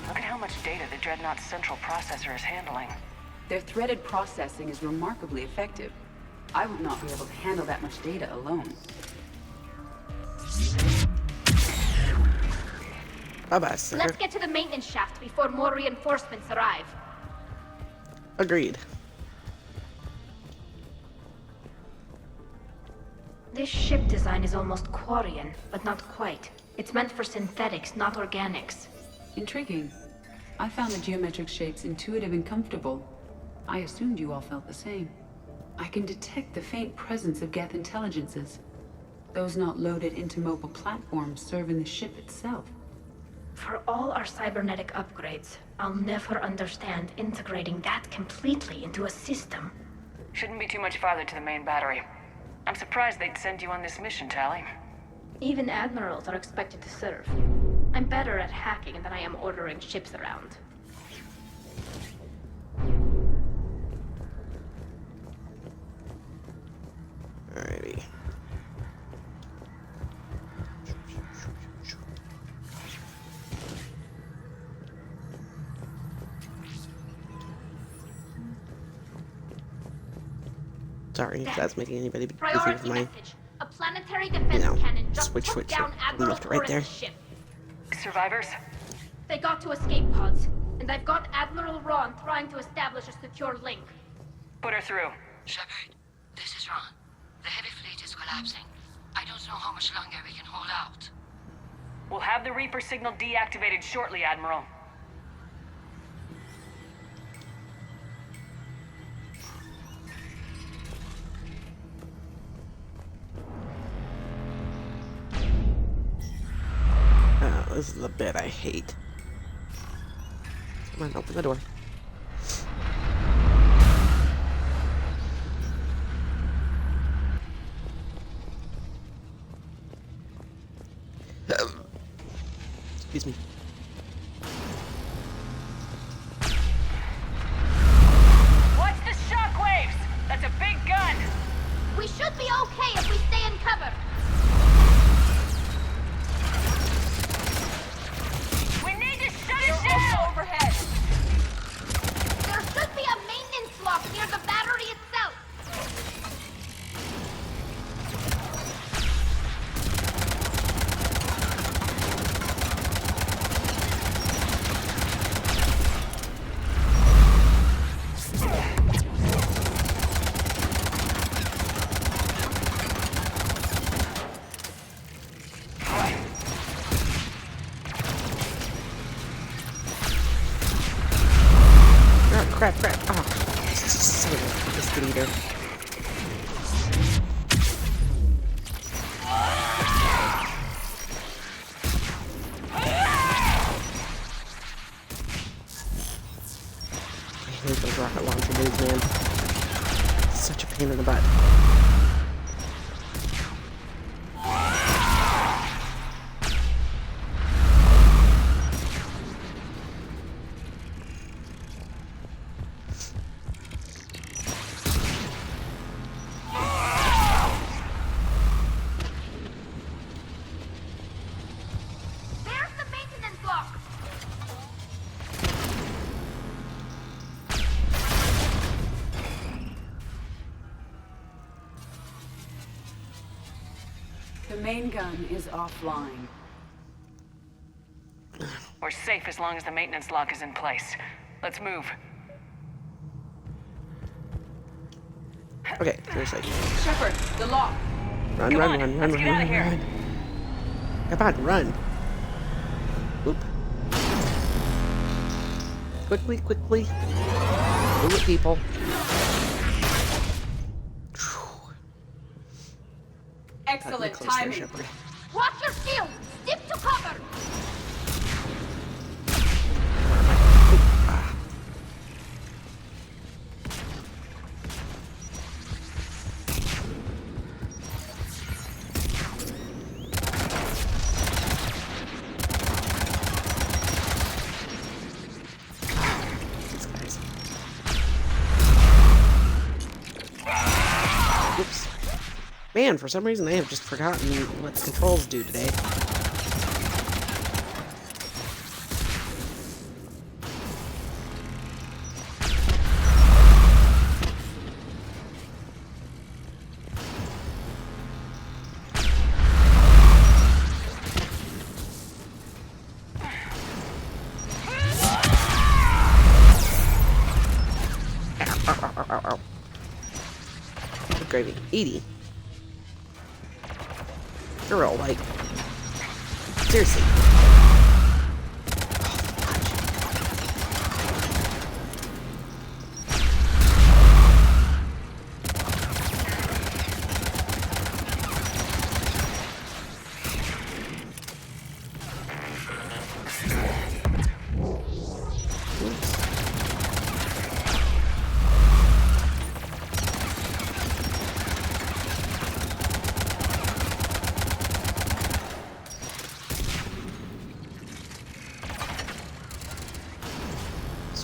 Look at how much data the Dreadnought's central processor is handling. Their threaded processing is remarkably effective. I would not be able to handle that much data alone. Bye-bye, sucker. Let's get to the maintenance shaft before more reinforcements arrive. Agreed. This ship design is almost Quarian, but not quite. It's meant for synthetics, not organics. Intriguing. I found the geometric shapes intuitive and comfortable. I assumed you all felt the same. I can detect the faint presence of Geth intelligences. Those not loaded into mobile platforms serve in the ship itself. For all our cybernetic upgrades, I'll never understand integrating that completely into a system. Shouldn't be too much farther to the main battery. I'm surprised they'd send you on this mission, Tali. Even admirals are expected to serve. I'm better at hacking than I am ordering ships around. Alrighty. Sorry if that's making anybody busy with Priority my, message. A planetary defense cannon just switch took down from Admiral left to right there. Torres' ship. Survivors? They got to escape pods, and I've got Admiral Ron trying to establish a secure link. Put her through. Shepard, this is Ron. The heavy fleet is collapsing. I don't know how much longer we can hold out. We'll have the Reaper signal deactivated shortly, Admiral. Oh, this is the bit I hate. Come on, open the door. Excuse me. Watch the shockwaves! That's a big gun! We should be okay if we stay in cover. We need to shut it down! Overhead! There should be a maintenance lock near the battery itself. Crap. Oh, son of a biscuit eater. I hate those rocket launcher dudes, man. Such a pain in the butt. There's the maintenance lock. The main gun is offline. We're safe as long as the maintenance lock is in place. Let's move. Okay, seriously. Shepard, the lock. Run. Come on, run. Oop. Quickly. Move it, people. Excellent Close there, timing. Shepard. Watch your shield. Stick to cover. These guys. Whoops. Man, for some reason I have just forgotten what the controls do today. ow. Good gravy. Edie. Girl, like, seriously.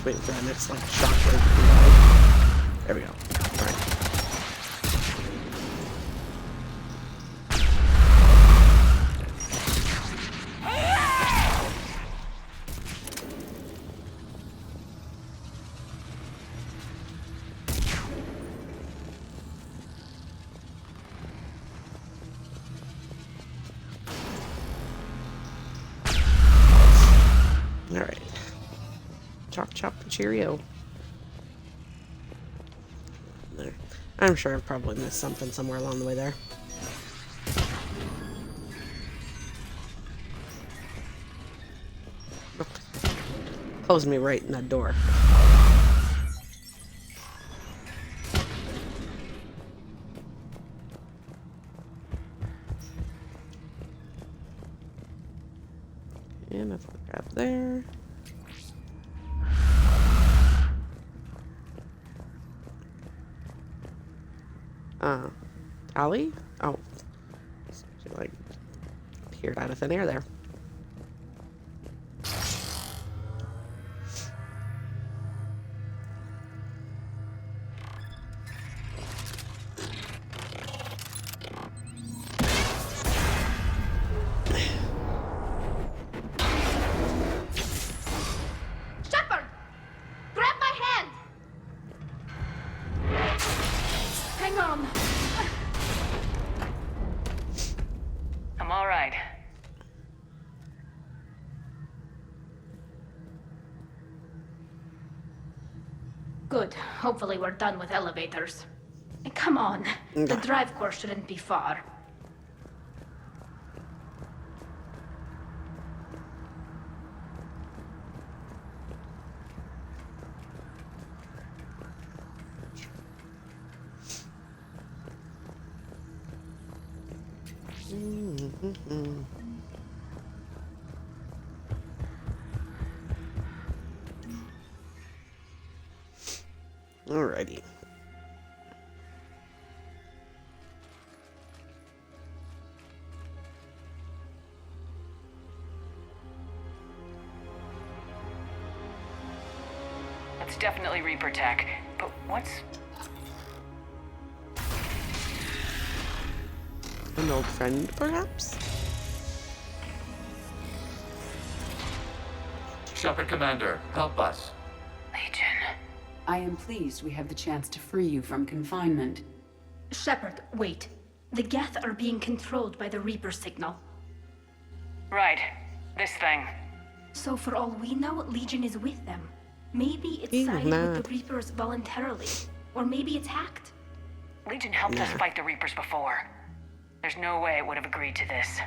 Waiting for that next like shockwave. There we go. Alright. Alright. Chop chop cheerio. There. I'm sure I've probably missed something somewhere along the way there. Closed me right in that door. And if I grab there. Allie? Oh. She, like, appeared out of thin air there. Shepard! Grab my hand! Hang on. I'm all right. Good. Hopefully we're done with elevators. Come on. The drive course shouldn't be far. Alrighty. That's definitely Reaper tech. But what's... An old friend, perhaps? Shepard Commander, help us. Legion. I am pleased we have the chance to free you from confinement. Shepard, wait. The Geth are being controlled by the Reaper signal. Right. This thing. So for all we know, Legion is with them. Maybe it's siding with the Reapers voluntarily. Or maybe it's hacked. Legion helped us fight the Reapers before. There's no way it would have agreed to this.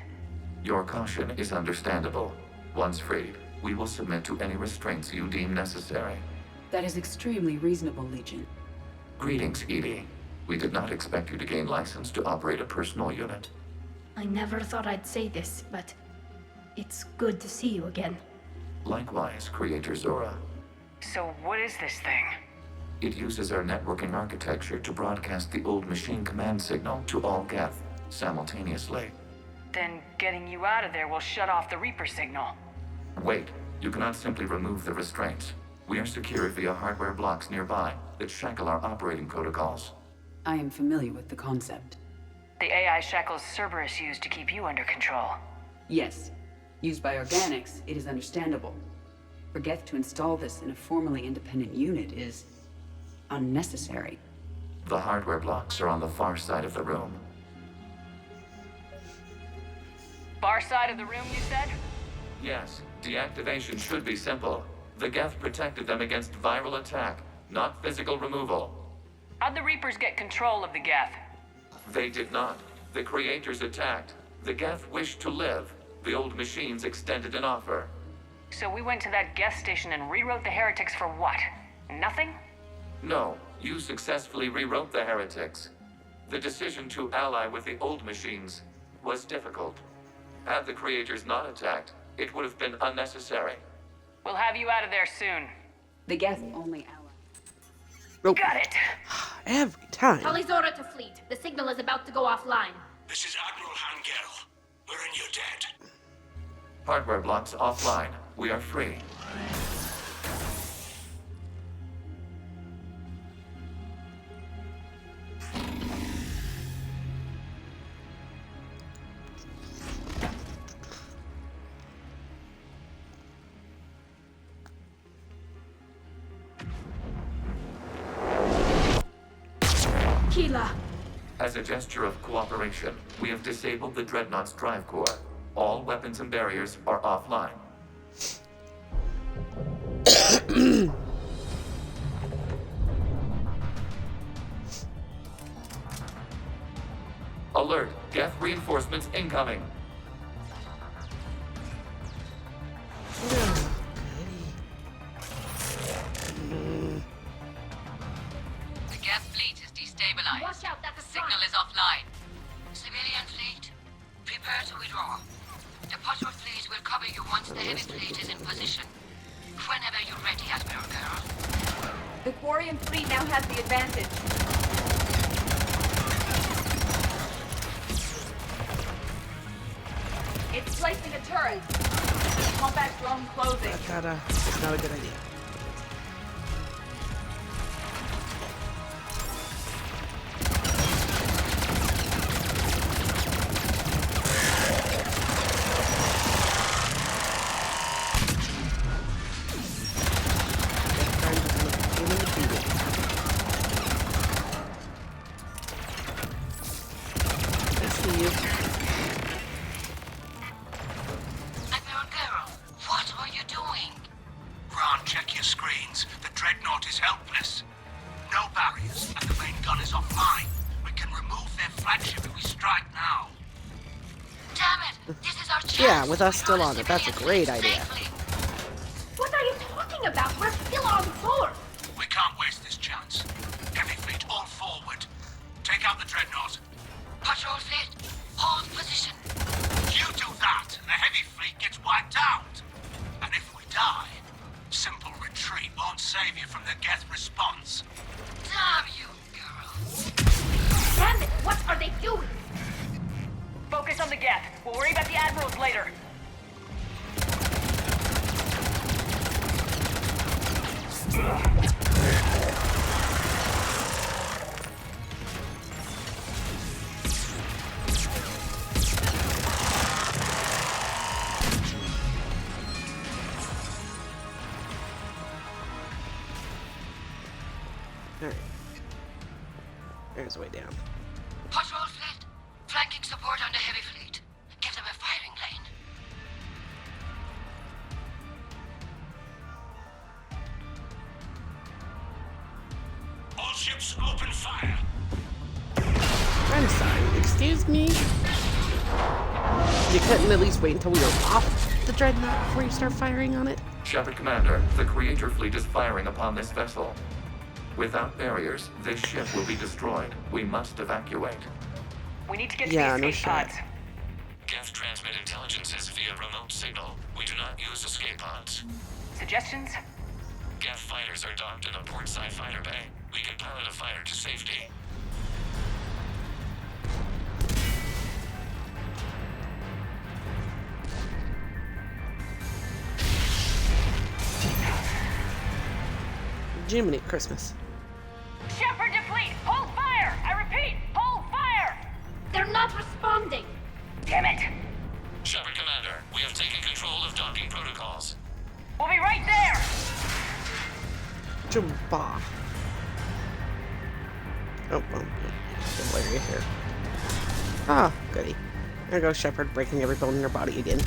Your caution is understandable. Once freed, we will submit to any restraints you deem necessary. That is extremely reasonable, Legion. Greetings, Edie. We did not expect you to gain license to operate a personal unit. I never thought I'd say this, but it's good to see you again. Likewise, Creator Zora. So what is this thing? It uses our networking architecture to broadcast the old machine command signal to all Geth simultaneously. Then getting you out of there will shut off the Reaper signal. Wait, you cannot simply remove the restraints. We are secured via hardware blocks nearby that shackle our operating protocols. I am familiar with the concept. The AI shackles Cerberus used to keep you under control. Yes. Used by organics, it is understandable. For Geth to install this in a formally independent unit is unnecessary. The hardware blocks are on the far side of the room. Far side of the room, you said? Yes, deactivation should be simple. The Geth protected them against viral attack, not physical removal. How'd the Reapers get control of the Geth? They did not. The creators attacked. The Geth wished to live. The old machines extended an offer. So we went to that Geth station and rewrote the heretics for what? Nothing? No, you successfully rewrote the heretics. The decision to ally with the old machines was difficult. Had the creators not attacked, it would have been unnecessary. We'll have you out of there soon. The Geth only ally. Nope. Got it. Every time. Talizora to fleet. The signal is about to go offline. This is Admiral Hangel. We're in your debt. Hardware blocks offline. We are free. Keela. As a gesture of cooperation, we have disabled the Dreadnought's drive core. All weapons and barriers are offline. Alert! Geth reinforcements incoming! The Geth fleet is destabilized. Watch out, that's The signal is offline. Civilian fleet, prepare to withdraw. The patrol fleet will cover you once the heavy fleet is in position. Whenever you're ready, Admiral Girl. The Quarian fleet now has the advantage. It's placing a turret. Combat drone closing. It's not a good idea. Admiral Girl, what are you doing? Ron, check your screens. The Dreadnought is helpless. No barriers, and the main gun is offline. We can remove their flagship if we strike now. Damn it! This is our chance. Yeah, with us still on it, that's a great idea. What are you talking about? We're still on course. We can't waste this chance. Heavy fleet, all forward. Take out the Dreadnought. Patrol fleet, hold position. You do that, and the heavy fleet gets wiped out. And if we die, simple retreat won't save you from the Geth response. Damn you, girl. Damn it! What are they doing? Focus on the Geth. We'll worry about the Admirals later. Alright. There's a way down. Patrol fleet, flanking support on the heavy fleet. Give them a firing lane. All ships open fire. I'm sorry, excuse me? You couldn't at least wait until we were off the Dreadnought before you start firing on it? Shepard Commander, the Creator fleet is firing upon this vessel. Without barriers, this ship will be destroyed. We must evacuate. We need to get to Yeah, the no escape shot. pods. Geth transmit intelligences via remote signal. We do not use escape pods. Suggestions? Geth fighters are docked in a portside fighter bay. We can pilot a fighter to safety. Jiminy Christmas. Shepard to fleet! Hold fire! I repeat, hold fire! They're not responding. Damn it! Shepard Commander, we have taken control of docking protocols. We'll be right there! Jumba. Oh, well, good way right here. Ah, goody. There goes Shepard breaking every bone in her body again.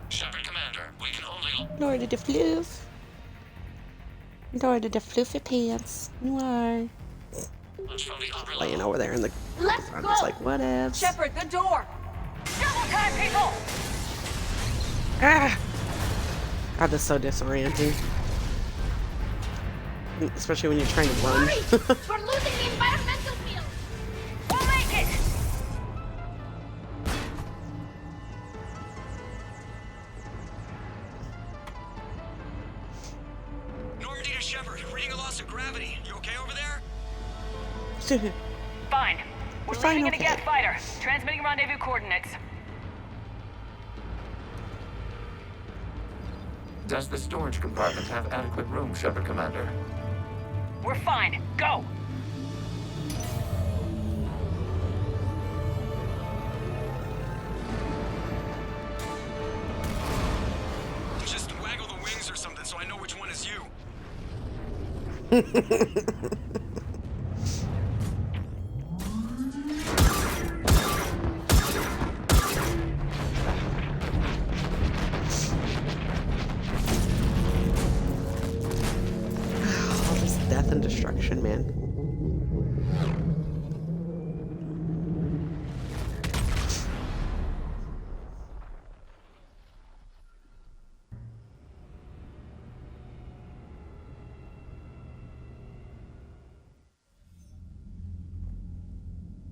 Shepard Commander, we can only... Lord of the Fluff. Going to the fluffy pants. Noir. Laying over there in the. Let's I'm go. just like, what else? Shepard, the door. Double time, people. Ah! God, that's so disorienting. Especially when you're trying to run. We're losing the environmental field. We'll make it. Normandy to Shepard, reading a loss of gravity. You okay over there? Fine. We're Fine, leaving in a okay. Geth fighter. Transmitting rendezvous coordinates. Does the storage compartment have adequate room, Shepard Commander? We're fine. Go. Just waggle the wings or something so I know which one is you. All this death and destruction, man.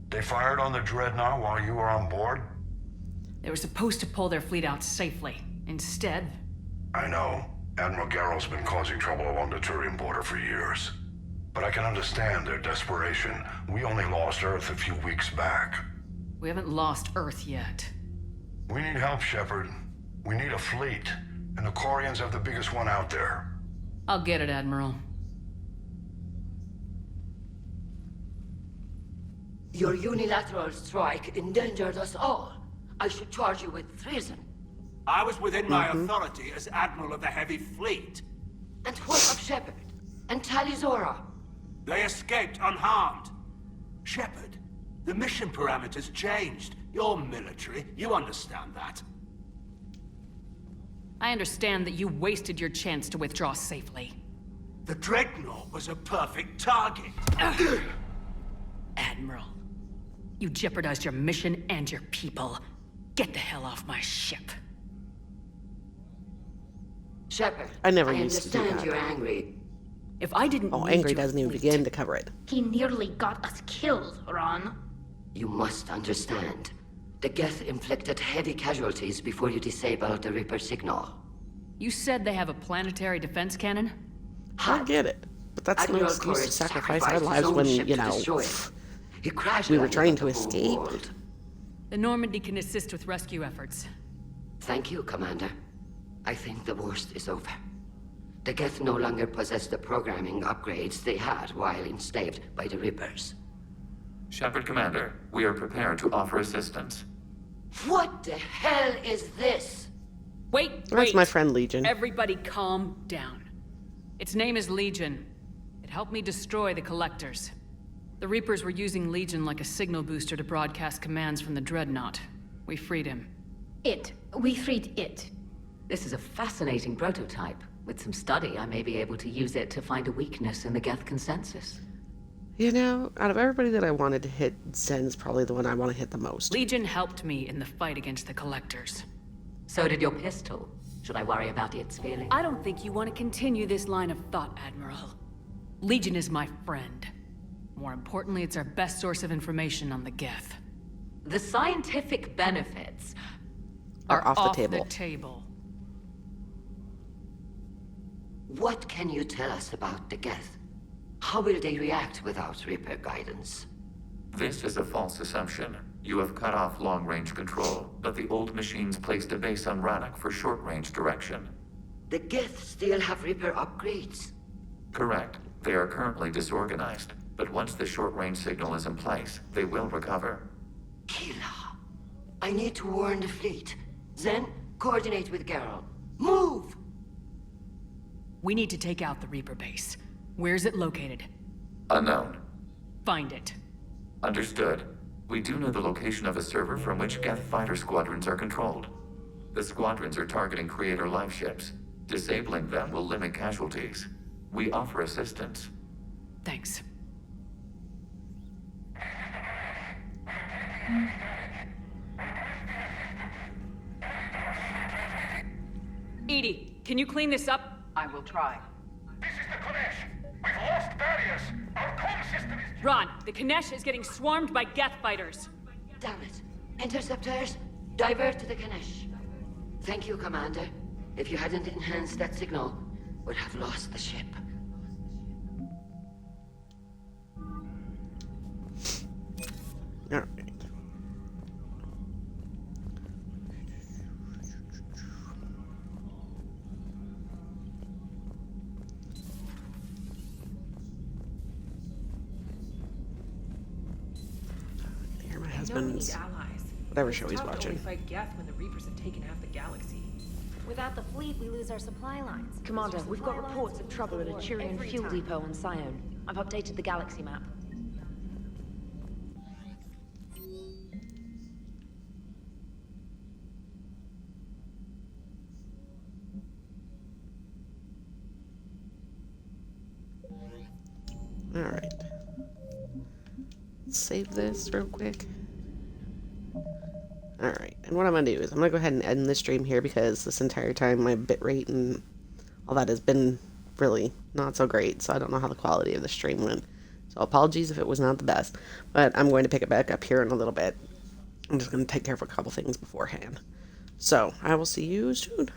They fired on the Dreadnought while you were on board? They were supposed to pull their fleet out safely. Instead, I know. Admiral Garrel's been causing trouble along the Turian border for years. But I can understand their desperation. We only lost Earth a few weeks back. we haven't lost Earth yet. We need help, Shepard. We need a fleet. And the Quarians have the biggest one out there. I'll get it, Admiral. Your unilateral strike endangered us all. I should charge you with treason. I was within my authority as Admiral of the Heavy Fleet. And what of Shepard? And Talizora? They escaped unharmed. Shepard, the mission parameters changed. You're military, you understand that. I understand that you wasted your chance to withdraw safely. The Dreadnought was a perfect target. Admiral, you jeopardized your mission and your people. Get the hell off my ship. Shepard, I never used to do understand that. you're angry. If I didn't Oh, need angry your doesn't even fleet- begin to cover it. He nearly got us killed, Ron. You must understand. The Geth inflicted heavy casualties before you disabled the Reaper signal. You said they have a planetary defense cannon? I get it. But that's no Admiral excuse to Courage sacrifice our sacrificed his lives own when, ship you to know, destroy it. He crashed we were landed trying on to the whole escape. world. The Normandy can assist with rescue efforts. Thank you, Commander. I think the worst is over. The Geth no longer possess the programming upgrades they had while enslaved by the Reapers. Shepard Commander, we are prepared to offer assistance. What the hell is this? Wait, That's my friend Legion. Everybody calm down. Its name is Legion. It helped me destroy the Collectors. The Reapers were using Legion like a signal booster to broadcast commands from the Dreadnought. We freed him. We freed it. This is a fascinating prototype. With some study, I may be able to use it to find a weakness in the Geth consensus. You know, out of everybody that I wanted to hit, Zen's probably the one I want to hit the most. Legion helped me in the fight against the Collectors. So did your pistol. Should I worry about its feeling? I don't think you want to continue this line of thought, Admiral. Legion is my friend. More importantly, it's our best source of information on the Geth. The scientific benefits Are off the table. What can you tell us about the Geth? How will they react without Reaper guidance? This is a false assumption. You have cut off long-range control, but the old machines placed a base on Rannoch for short-range direction. The Geth still have Reaper upgrades. Correct. They are currently disorganized, but once the short-range signal is in place, they will recover. Kila, I need to warn the fleet. Zen, coordinate with Garrel. Move! We need to take out the Reaper base. Where's it located? Unknown. Find it. Understood. We do know the location of a server from which Geth fighter squadrons are controlled. The squadrons are targeting Creator life ships. Disabling them will limit casualties. We offer assistance. Thanks. Edie, can you clean this up? I will try. This is the Konesh. We've lost barriers. Our comm system is... Ron, the Kanesh is getting swarmed by Geth fighters. Damn it. Interceptors, divert to the Kanesh. Thank you, Commander. If you hadn't enhanced that signal, we'd have lost the ship. Alright. Here, my husband's whatever show he's watching. Fight Geth when the Reapers have taken half the galaxy. Without the fleet, we lose our supply lines. Commander, we've got reports of trouble at a Turian fuel depot on Scion. I've updated the galaxy map. Alright. Save this real quick. Alright, and what I'm going to do is I'm going to go ahead and end this stream here because this entire time my bitrate and all that has been really not so great, so I don't know how the quality of the stream went. So apologies if it was not the best, but I'm going to pick it back up here in a little bit. I'm just going to take care of a couple things beforehand. So, I will see you soon.